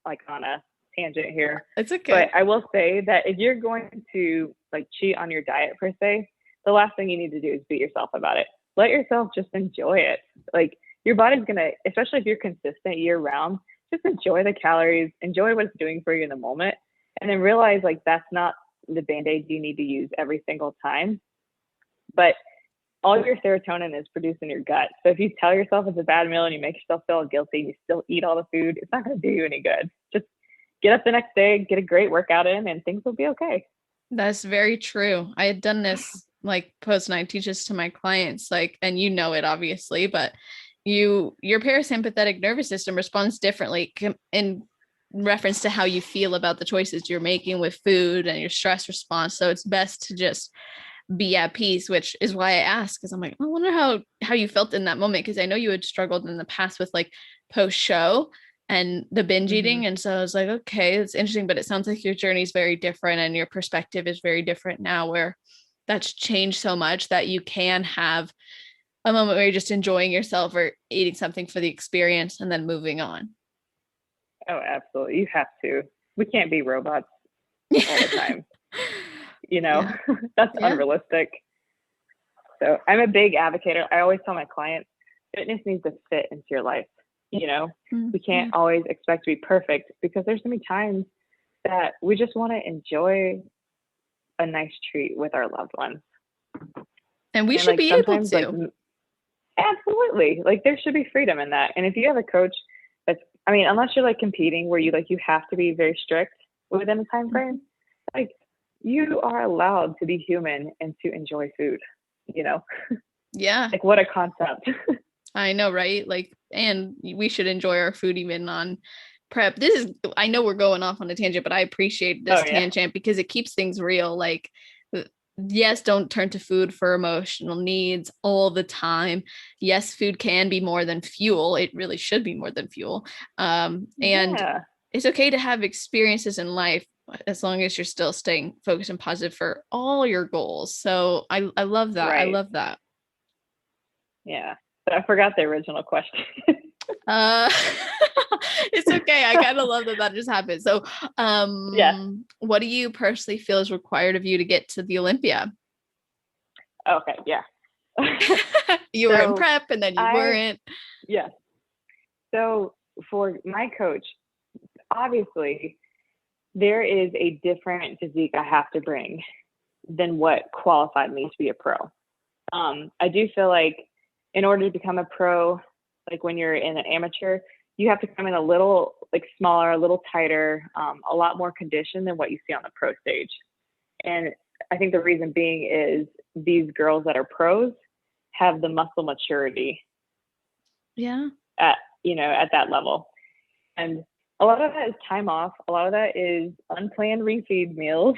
like on a tangent here. It's okay. But I will say that if you're going to like cheat on your diet per se, the last thing you need to do is beat yourself about it. Let yourself just enjoy it. Like your body's gonna, especially if you're consistent year round, just enjoy the calories, enjoy what it's doing for you in the moment, and then realize like that's not the Band-Aid you need to use every single time. But all your serotonin is produced in your gut. So if you tell yourself it's a bad meal and you make yourself feel guilty and you still eat all the food, it's not going to do you any good. Just get up the next day, get a great workout in, and things will be okay. That's very true. I had done this like post, and I teach this to my clients, like, and it obviously, but your parasympathetic nervous system responds differently in reference to how you feel about the choices you're making with food and your stress response. So it's best to just be at peace, which is why I asked, because I'm like, I wonder how you felt in that moment, because I know you had struggled in the past with like post show and the binge eating. And so I was like, okay, it's interesting, but it sounds like your journey is very different and your perspective is very different now, where that's changed so much that you can have a moment where you're just enjoying yourself or eating something for the experience and then moving on. Oh, absolutely. You have to. We can't be robots all the time. That's unrealistic. So I'm a big advocate. I always tell my clients, fitness needs to fit into your life. We can't always expect to be perfect, because there's so many times that we just want to enjoy a nice treat with our loved ones. And we should be able to. Absolutely. Like there should be freedom in that. And if you have a coach that's, I mean, unless you're like competing where you have to be very strict within a time frame, like you are allowed to be human and to enjoy food, you know? Yeah. Like what a concept. I know, right? Like, and we should enjoy our food even on prep. I know we're going off on a tangent, but I appreciate this tangent because it keeps things real. Like, yes, don't turn to food for emotional needs all the time. Yes, food can be more than fuel. It really should be more than fuel. And it's okay to have experiences in life as long as you're still staying focused and positive for all your goals. So I love that. Right. I love that. Yeah. But I forgot the original question. It's okay. I kind of love that just happened. So, what do you personally feel is required of you to get to the Olympia? Okay. Yeah. You were in prep and then you weren't. Yes. So for my coach, obviously there is a different physique I have to bring than what qualified me to be a pro. I do feel like in order to become a pro, like when you're in an amateur, you have to come in a little like smaller, a little tighter, a lot more conditioned than what you see on the pro stage. And I think the reason being is these girls that are pros have the muscle maturity. Yeah. At that level. And a lot of that is time off. A lot of that is unplanned refeed meals,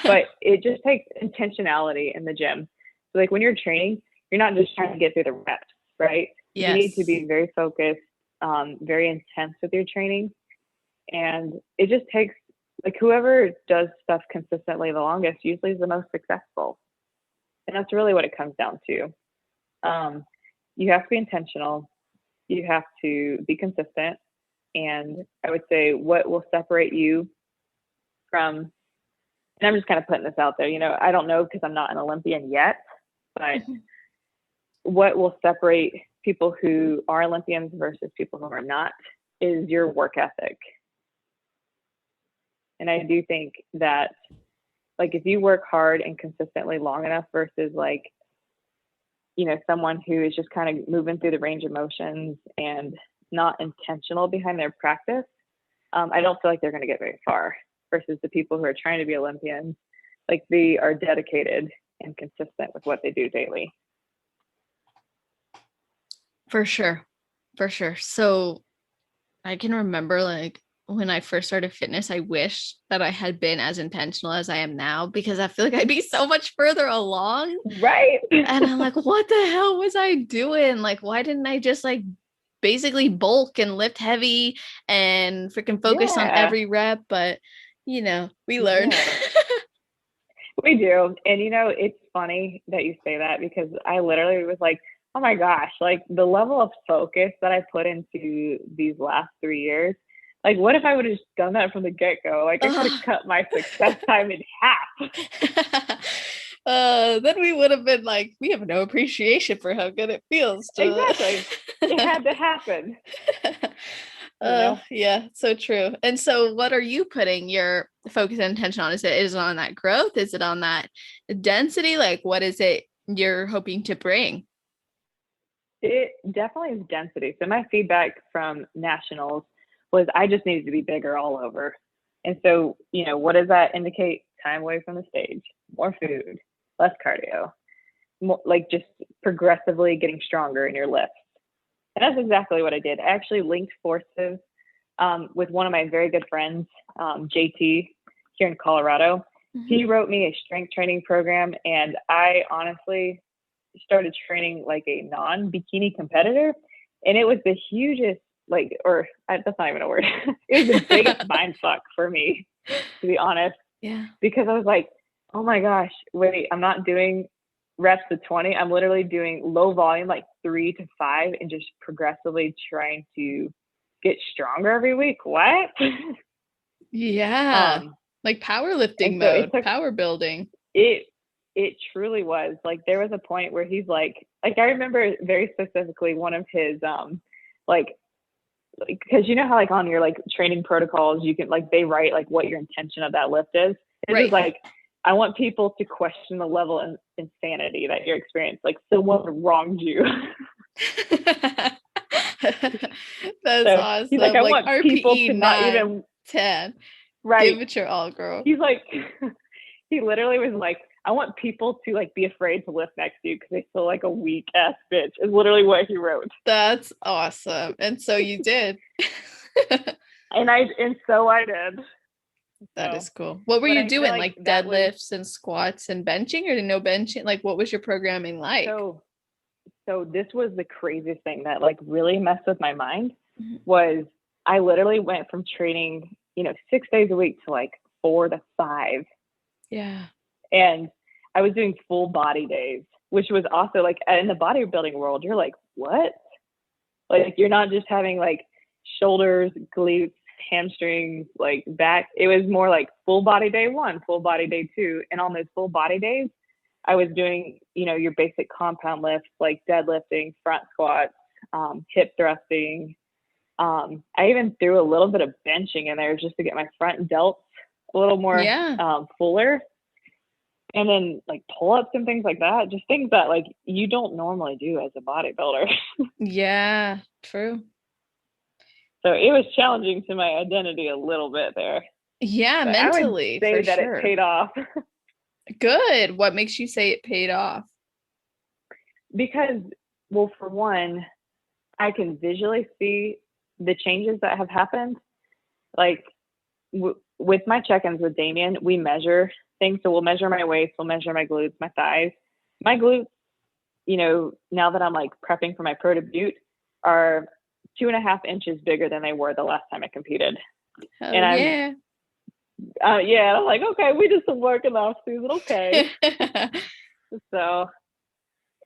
but it just takes intentionality in the gym. So like when you're training, you're not just trying to get through the reps, right? Yes. You need to be very focused, very intense with your training. And it just takes, like whoever does stuff consistently the longest usually is the most successful. And that's really what it comes down to. You have to be intentional. You have to be consistent. And I would say what will separate you from, and I'm just kind of putting this out there, I don't know because I'm not an Olympian yet, but what will separate people who are Olympians versus people who are not is your work ethic. And I do think that like if you work hard and consistently long enough versus like, someone who is just kind of moving through the range of motions and not intentional behind their practice, I don't feel like they're going to get very far versus the people who are trying to be Olympians. Like they are dedicated and consistent with what they do daily. For sure. So I can remember like when I first started fitness, I wish that I had been as intentional as I am now because I feel like I'd be so much further along. Right. And I'm like, what the hell was I doing? Like, why didn't I just like basically bulk and lift heavy and freaking focus on every rep? But, we learn. Yeah. We do. And, it's funny that you say that because I literally was like, oh my gosh, like the level of focus that I put into these last 3 years, like what if I would have just done that from the get-go? Like I could have cut my success time in half. Then we would have been like, we have no appreciation for how good it feels. Exactly. It had to happen. Yeah, so true. And so what are you putting your focus and attention on? Is it on that growth? Is it on that density? Like what is it you're hoping to bring? It definitely is density. So my feedback from nationals was I just needed to be bigger all over. And so, what does that indicate? Time away from the stage, more food, less cardio, more, like just progressively getting stronger in your lifts. And that's exactly what I did. I actually linked forces with one of my very good friends, JT, here in Colorado. Mm-hmm. He wrote me a strength training program, and I honestly started training like a non-bikini competitor. And it was the hugest, that's not even a word. It was the biggest mind fuck for me, to be honest. Yeah. Because I was like, oh my gosh, wait, I'm not doing reps to 20. I'm literally doing low volume, like 3 to 5, and just progressively trying to get stronger every week. What? Yeah. Like powerlifting mode, power building. It truly was. Like there was a point where he's like I remember very specifically one of his because how like on your like training protocols you can like they write like what your intention of that lift is. It was like I want people to question the level of insanity that you're experiencing. Like someone wronged you. That's So he's like, awesome. I Like want people RPE to not 9, even 10. right. Give it your all, girl. He's like, he literally was like, I want people to like be afraid to lift next to you because they feel like a weak ass bitch. Is literally what he wrote. That's awesome. And so you did. And so I did. That So, is cool. What were but you I feel doing? Like that was deadlifts and squats and benching, or no benching? Like what was your programming like? so this was the craziest thing that like really messed with my mind. Mhm. Was I literally went from training, 6 days a week to like 4 to 5. Yeah. And I was doing full body days, which was also like in the bodybuilding world, you're like, what? Like you're not just having like shoulders, glutes, hamstrings, like back. It was more like full body day 1, full body day 2. And on those full body days, I was doing, your basic compound lifts like deadlifting, front squats, hip thrusting. I even threw a little bit of benching in there just to get my front delts a little more fuller. And then like pull-ups and things like that, just things that like you don't normally do as a bodybuilder. Yeah, true. So it was challenging to my identity a little bit there. Yeah, But mentally, I would say for that sure. it paid off. Good. What makes you say it paid off? Because, well, for one, I can visually see the changes that have happened. Like with my check-ins with Damien, we measure things. So we'll measure my waist, we'll measure my glutes, my thighs. My glutes, now that I'm like prepping for my pro debut, are 2.5 inches bigger than they were the last time I competed. Hell and I'm like, okay, we did some work in the off season, okay. So,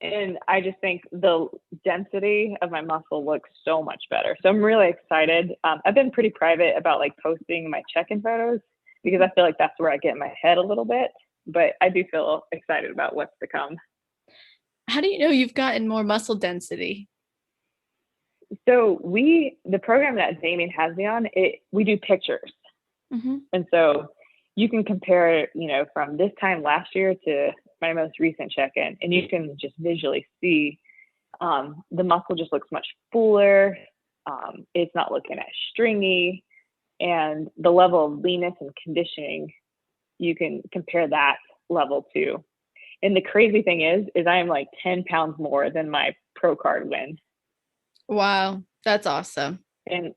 and I just think the density of my muscle looks so much better. So I'm really excited. I've been pretty private about like posting my check-in photos because I feel like that's where I get in my head a little bit, but I do feel excited about what's to come. How do you know you've gotten more muscle density? So the program that Damien has me on, we do pictures. Mm-hmm. And so you can compare, from this time last year to my most recent check-in, and you can just visually see the muscle just looks much fuller. It's not looking as stringy, and the level of leanness and conditioning, you can compare that level to. And the crazy thing is I am like 10 pounds more than my pro card win. Wow, that's awesome. And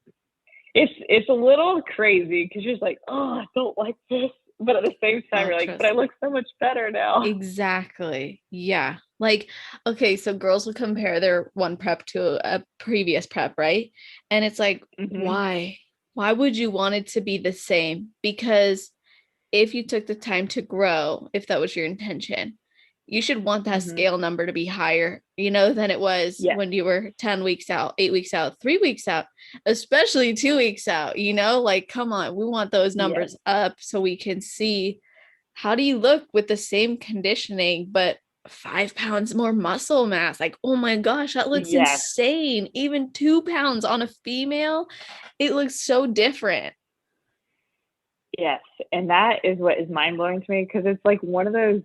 it's a little crazy because you're just like, oh, I don't like this. But at the same time, you're like, but I look so much better now. Exactly. Yeah. Like, okay, so girls will compare their one prep to a previous prep, right? And it's like, why? Why would you want it to be the same? Because if you took the time to grow, if that was your intention, you should want that scale number to be higher, than it was when you were 10 weeks out, 8 weeks out, 3 weeks out, especially 2 weeks out, like, come on, we want those numbers up so we can see how do you look with the same conditioning, but 5 pounds more muscle mass. Like, oh my gosh, that looks insane. Even 2 pounds on a female, it looks so different. Yes. And that is what is mind blowing to me, because it's like one of those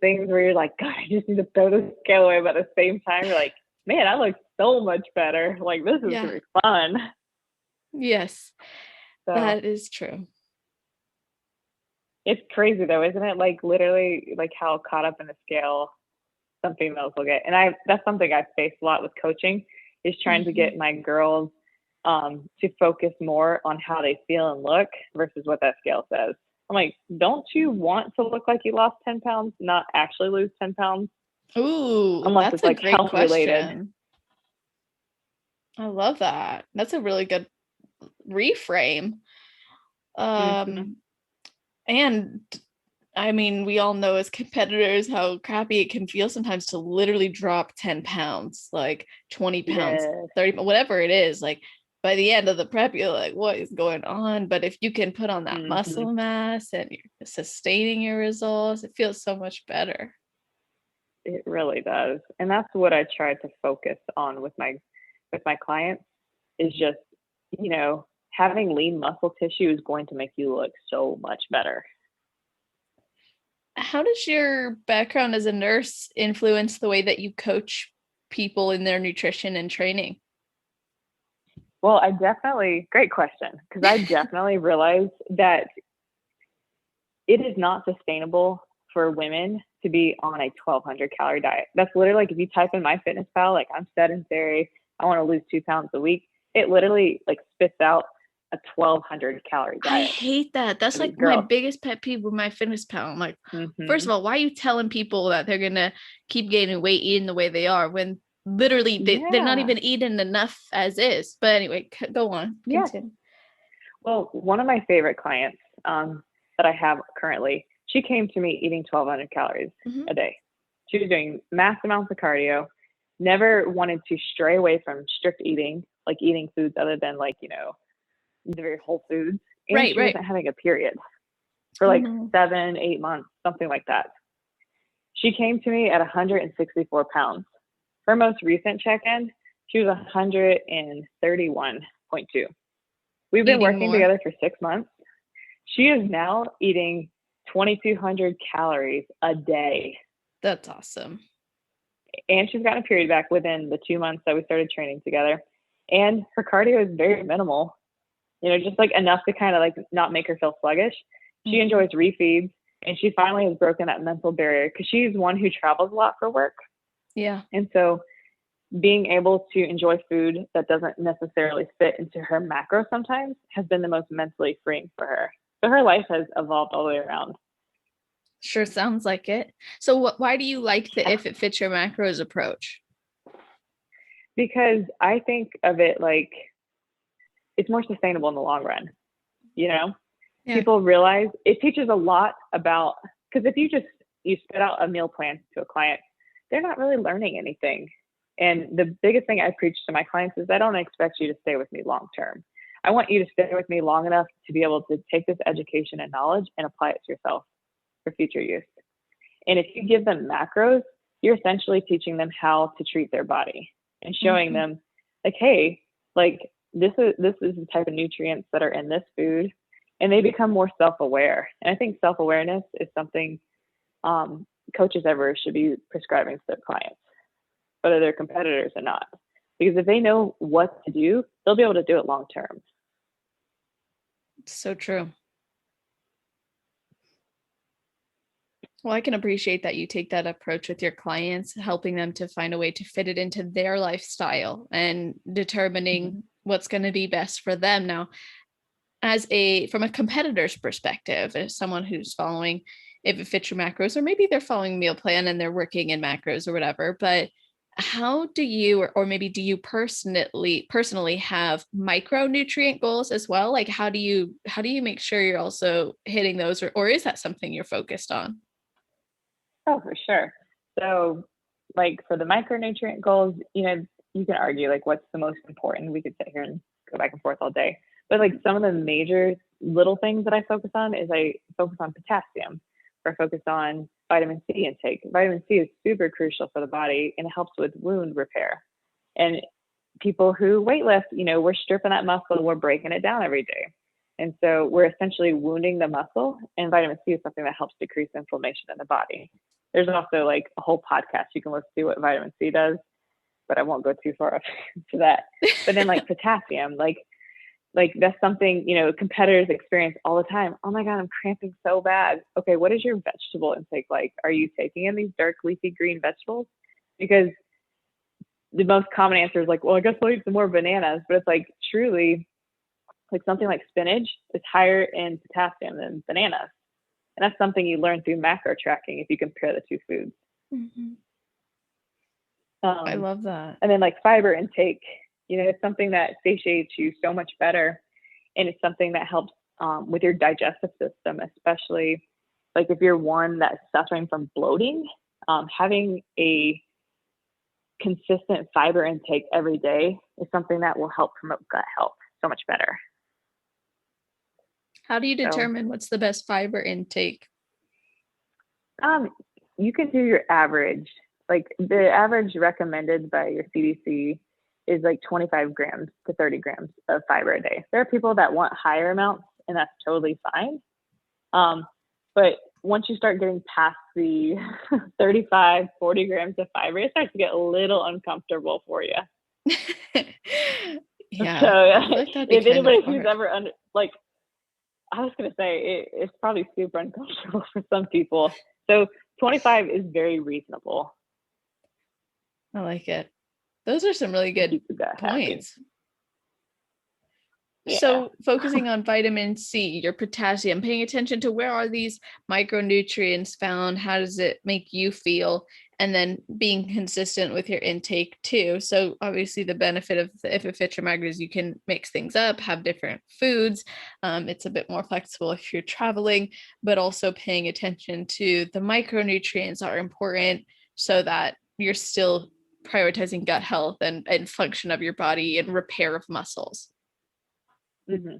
things where you're like, God, I just need to throw this scale away, but at the same time you're like, man, I look so much better. Like, this is gonna be fun. Yes, so, that is true. It's crazy though, isn't it? Like literally, like how caught up in the scale some females will get. And that's something I've faced a lot with coaching, is trying to get my girls to focus more on how they feel and look versus what that scale says. I'm like, don't you want to look like you lost 10 pounds, not actually lose 10 pounds? Ooh, unless it's like health related. I love that. That's a really good reframe. And I mean, we all know as competitors how crappy it can feel sometimes to literally drop 10 pounds, like 20 pounds, 30, whatever it is. Like by the end of the prep, you're like, what is going on? But if you can put on that muscle mass and you're sustaining your results, it feels so much better. It really does. And that's what I try to focus on with my clients, is just, having lean muscle tissue is going to make you look so much better. how does your background as a nurse influence the way that you coach people in their nutrition and training? Well, great question, because I definitely realized that it is not sustainable for women to be on a 1,200 calorie diet. That's literally like if you type in MyFitnessPal, like I'm sedentary, I want to lose 2 pounds a week. It literally like spits out a 1,200 calorie diet. I hate that. That's like my biggest pet peeve with MyFitnessPal. I'm like, first of all, why are you telling people that they're going to keep gaining weight eating the way they are when literally they're not even eating enough as is? But anyway, go on. Continue. Well, one of my favorite clients that I have currently, she came to me eating 1,200 calories a day. She was doing mass amounts of cardio, never wanted to stray away from strict eating, like eating foods other than like, you know, the very whole foods. And she wasn't having a period for like 7-8 months, something like that. She came to me at 164 pounds. Her most recent check-in, she was 131.2. We've been working together for 6 months. She is now eating 2,200 calories a day. That's awesome. And she's gotten a period back within the 2 months that we started training together. And her cardio is very minimal, you know, just like enough to kind of like not make her feel sluggish. She enjoys refeeds, and she finally has broken that mental barrier because she's one who travels a lot for work. Yeah. And so being able to enjoy food that doesn't necessarily fit into her macro sometimes has been the most mentally freeing for her. So her life has evolved all the way around. Sure sounds like it. So why do you like the if it fits your macros approach? Because I think of it like it's more sustainable in the long run. You know, people realize it teaches a lot about, because if you spit out a meal plan to a client, they're not really learning anything. And the biggest thing I preach to my clients is I don't expect you to stay with me long term. I want you to stay with me long enough to be able to take this education and knowledge and apply it to yourself for future use. And if you give them macros, you're essentially teaching them how to treat their body and showing them like, hey, like this is the type of nutrients that are in this food, and they become more self-aware. And I think self-awareness is something coaches ever should be prescribing to their clients, whether they're competitors or not. Because if they know what to do, they'll be able to do it long term. So true. Well, I can appreciate that you take that approach with your clients, helping them to find a way to fit it into their lifestyle and determining what's going to be best for them. Now, from a competitor's perspective, as someone who's following if it fits your macros, or maybe they're following meal plan and they're working in macros or whatever, but how do you, or maybe do you personally have micronutrient goals as well? Like how do you make sure you're also hitting those, or is that something you're focused on? Oh, for sure. So like for the micronutrient goals, you know, you can argue like what's the most important. We could sit here and go back and forth all day. But like some of the major little things that I focus on is I focus on potassium, or focus on vitamin C intake. Vitamin C is super crucial for the body, and it helps with wound repair. And people who weightlift, you know, we're stripping that muscle, we're breaking it down every day. And so we're essentially wounding the muscle, and vitamin C is something that helps decrease inflammation in the body. There's also like a whole podcast you can listen to what vitamin C does, but I won't go too far into that. But then like potassium, like that's something, you know, competitors experience all the time. Oh my God, I'm cramping so bad. Okay, what is your vegetable intake like? Are you taking in these dark leafy green vegetables? Because the most common answer is like, well, I guess I'll eat some more bananas. But it's like truly, like something like spinach is higher in potassium than bananas. And that's something you learn through macro tracking if you compare the two foods. I love that. And then like fiber intake, you know, it's something that satiates you so much better. And it's something that helps with your digestive system, especially like if you're one that's suffering from bloating, having a consistent fiber intake every day is something that will help promote gut health so much better. How do you determine what's the best fiber intake? You can do your average. Like the average recommended by your CDC is like 25 grams to 30 grams of fiber a day. There are people that want higher amounts, and that's totally fine. But once you start getting past the 35, 40 grams of fiber, it starts to get a little uncomfortable for you. Yeah. So Like if anybody who's ever I was going to say, it's probably super uncomfortable for some people. So 25 is very reasonable. I like it. Those are some really good points. Yeah. So focusing on vitamin C, your potassium, paying attention to where are these micronutrients found? How does it make you feel? And then being consistent with your intake too. So obviously the benefit of the If It Fits Your Macros is you can mix things up, have different foods. It's a bit more flexible if you're traveling, but also paying attention to the micronutrients are important so that you're still prioritizing gut health and function of your body and repair of muscles. Mm-hmm.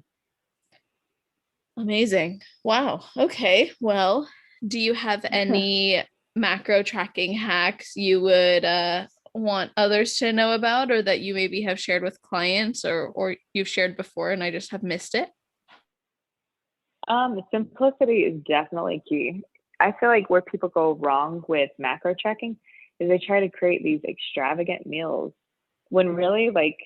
Amazing. Wow. Okay. Well, do you have any macro tracking hacks you would want others to know about, or that you maybe have shared with clients, or you've shared before and I just have missed it? Simplicity is definitely key. I feel like where people go wrong with macro tracking is they try to create these extravagant meals when really, like,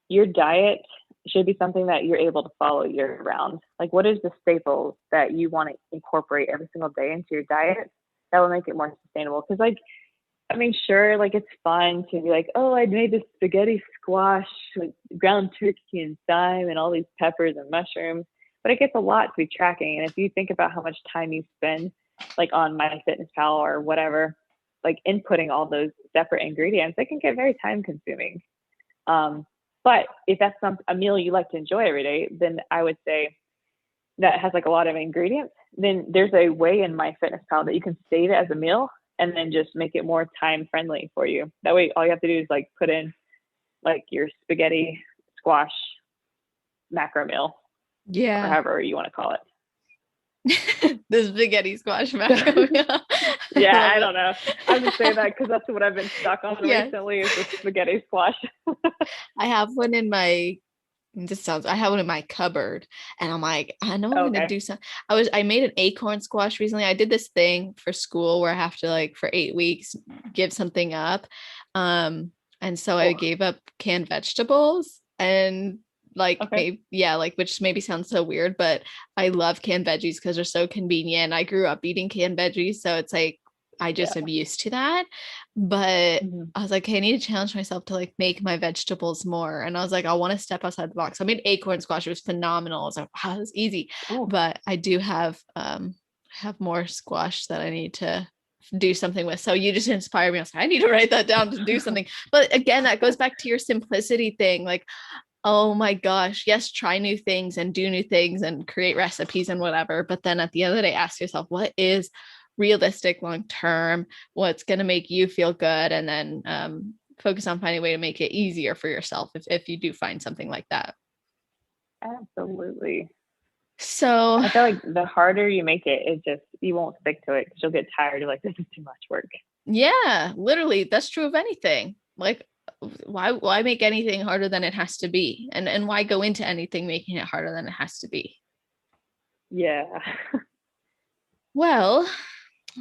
your diet should be something that you're able to follow year round. Like, what is the staples that you want to incorporate every single day into your diet that will make it more sustainable? Because, like, I mean, sure, like, it's fun to be like, oh, I made this spaghetti squash with ground turkey and thyme and all these peppers and mushrooms, but it gets a lot to be tracking. And if you think about how much time you spend, like, on MyFitnessPal or whatever, like, inputting all those separate ingredients, it can get very time consuming. But if that's a meal you like to enjoy every day, then I would say that has like a lot of ingredients. Then there's a way in MyFitnessPal that you can save it as a meal and then just make it more time friendly for you. That way, all you have to do is like put in like your spaghetti squash macro meal, or however you want to call it. The spaghetti squash macro meal. Yeah, I don't know. I'm just saying that because that's what I've been stuck on recently is the spaghetti squash. I have one in my I have one in my cupboard, and I'm like, I know I'm gonna do something. I made an acorn squash recently. I did this thing for school where I have to, like, for 8 weeks give something up. And so I gave up canned vegetables and which maybe sounds so weird, but I love canned veggies because they're so convenient. I grew up eating canned veggies, so it's like I just am used to that. But I was like, hey, I need to challenge myself to like make my vegetables more. And I was like, I want to step outside the box. I made acorn squash. It was phenomenal. I was like, wow, that's easy. Ooh. But I do have more squash that I need to do something with. So you just inspired me. I was like, I need to write that down to do something. But again, that goes back to your simplicity thing. Like, oh my gosh, yes, try new things and do new things and create recipes and whatever. But then at the end of the day, ask yourself, what is realistic long term? What's going to make you feel good? And then focus on finding a way to make it easier for yourself if you do find something like that. Absolutely. So I feel like the harder you make it, you won't stick to it because you'll get tired. You're like, this is too much work. Yeah, literally. That's true of anything. Like, why make anything harder than it has to be? And why go into anything making it harder than it has to be? Yeah. Well,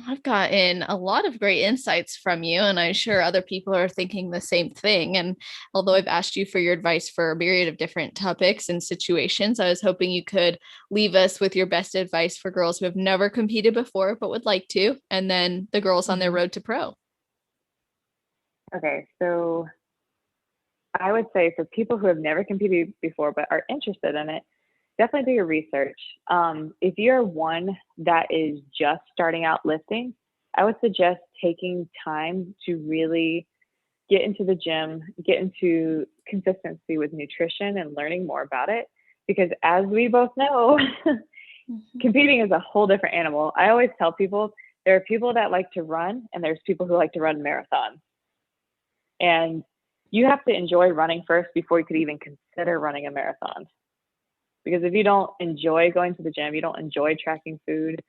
I've gotten a lot of great insights from you, and I'm sure other people are thinking the same thing. And although I've asked you for your advice for a myriad of different topics and situations, I was hoping you could leave us with your best advice for girls who have never competed before but would like to, and then the girls on their road to pro. Okay, so I would say for people who have never competed before but are interested in it, definitely do your research. If you're one that is just starting out lifting, I would suggest taking time to really get into the gym, get into consistency with nutrition and learning more about it. Because as we both know, competing is a whole different animal. I always tell people there are people that like to run and there's people who like to run marathons. And you have to enjoy running first before you could even consider running a marathon. Because if you don't enjoy going to the gym, you don't enjoy tracking food,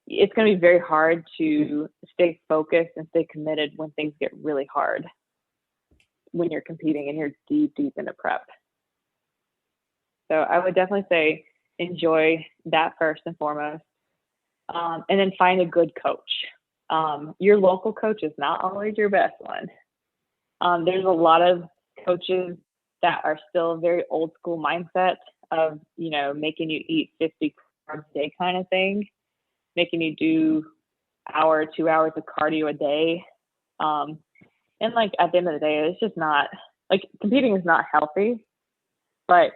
it's going to be very hard to stay focused and stay committed when things get really hard, when you're competing and you're deep into prep. So I would definitely say enjoy that first and foremost. And then find a good coach. Your local coach is not always your best one. There's a lot of coaches that are still very old school mindset of, making you eat 50 carbs a day kind of thing, making you do 2 hours of cardio a day. And like at the end of the day, it's just not like competing is not healthy, but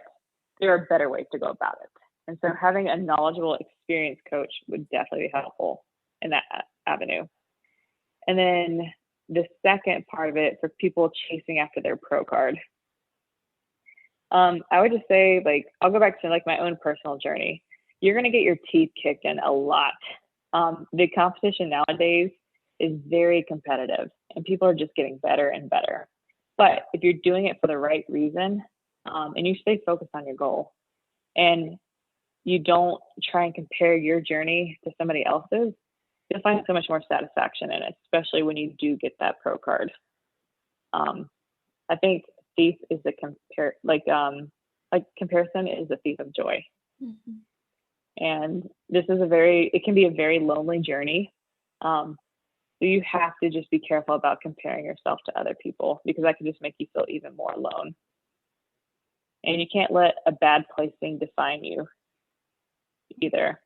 there are better ways to go about it. And so having a knowledgeable, experienced coach would definitely be helpful in that avenue. And then the second part of it for people chasing after their pro card, I would just say, like, I'll go back to like my own personal journey. You're going to get your teeth kicked in a lot. The competition nowadays is very competitive and people are just getting better and better. But if you're doing it for the right reason, and you stay focused on your goal and you don't try and compare your journey to somebody else's, you'll find so much more satisfaction in it, especially when you do get that pro card. I think thief is the comparison is the thief of joy. Mm-hmm. And this is it can be a very lonely journey. So you have to just be careful about comparing yourself to other people, because that can just make you feel even more alone. And you can't let a bad placing define you either.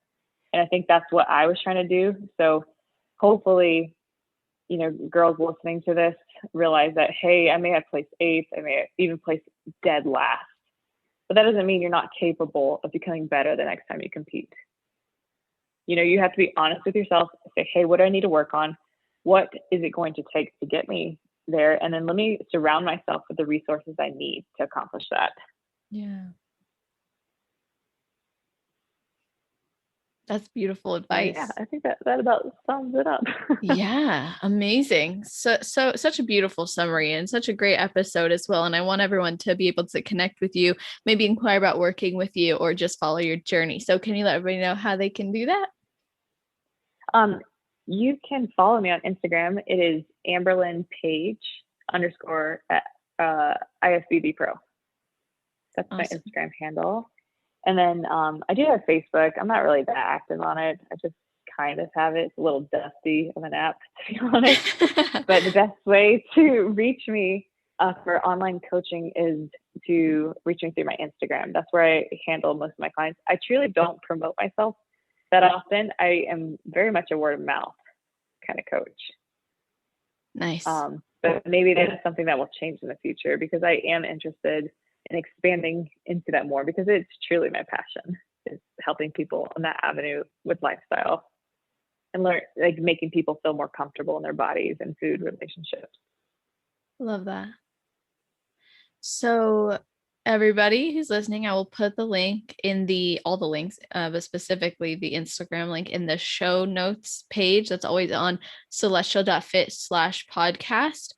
And I think that's what I was trying to do. So hopefully, girls listening to this realize that, hey, I may have placed 8th, I may have even placed dead last, but that doesn't mean you're not capable of becoming better the next time you compete. You have to be honest with yourself, say, hey, what do I need to work on? What is it going to take to get me there? And then let me surround myself with the resources I need to accomplish that. Yeah. That's beautiful advice. Yeah, I think that about sums it up. Yeah, amazing. So such a beautiful summary and such a great episode as well. And I want everyone to be able to connect with you, maybe inquire about working with you or just follow your journey. So can you let everybody know how they can do that? You can follow me on Instagram. It is Amberlyn Page _ IFBB Pro. That's awesome. My Instagram handle. And then I do have Facebook. I'm not really that active on it. I just kind of have it. It's a little dusty of an app, to be honest. But the best way to reach me for online coaching is to reach me through my Instagram. That's where I handle most of my clients. I truly don't promote myself that often. I am very much a word of mouth kind of coach. Nice. But maybe that's something that will change in the future, because I am interested in expanding into that more, because it's truly my passion, is helping people on that avenue with lifestyle and making people feel more comfortable in their bodies and food relationships. Love that. So everybody who's listening, I will put the link in all the links, but specifically the Instagram link in the show notes page. That's always on celestial.fit/podcast.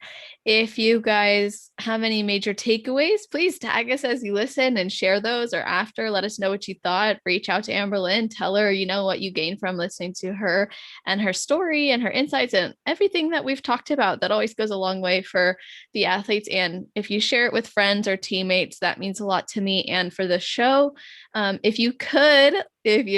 If you guys have any major takeaways, please tag us as you listen and share those, or after, let us know what you thought. Reach out to Amberlyn, tell her, what you gained from listening to her and her story and her insights and everything that we've talked about. That always goes a long way for the athletes. And if you share it with friends or teammates, that means a lot to me and for the show. If you're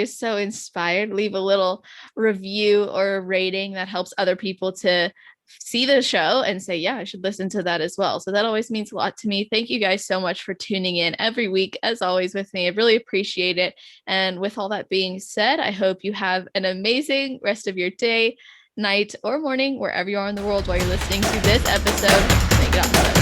so inspired, leave a little review or a rating that helps other people to see the show and say, yeah, I should listen to that as well. So that always means a lot to me. Thank you guys so much for tuning in every week, as always, with me. I really appreciate it. And with all that being said, I hope you have an amazing rest of your day, night, or morning, wherever you are in the world while you're listening to this episode. Make it awesome.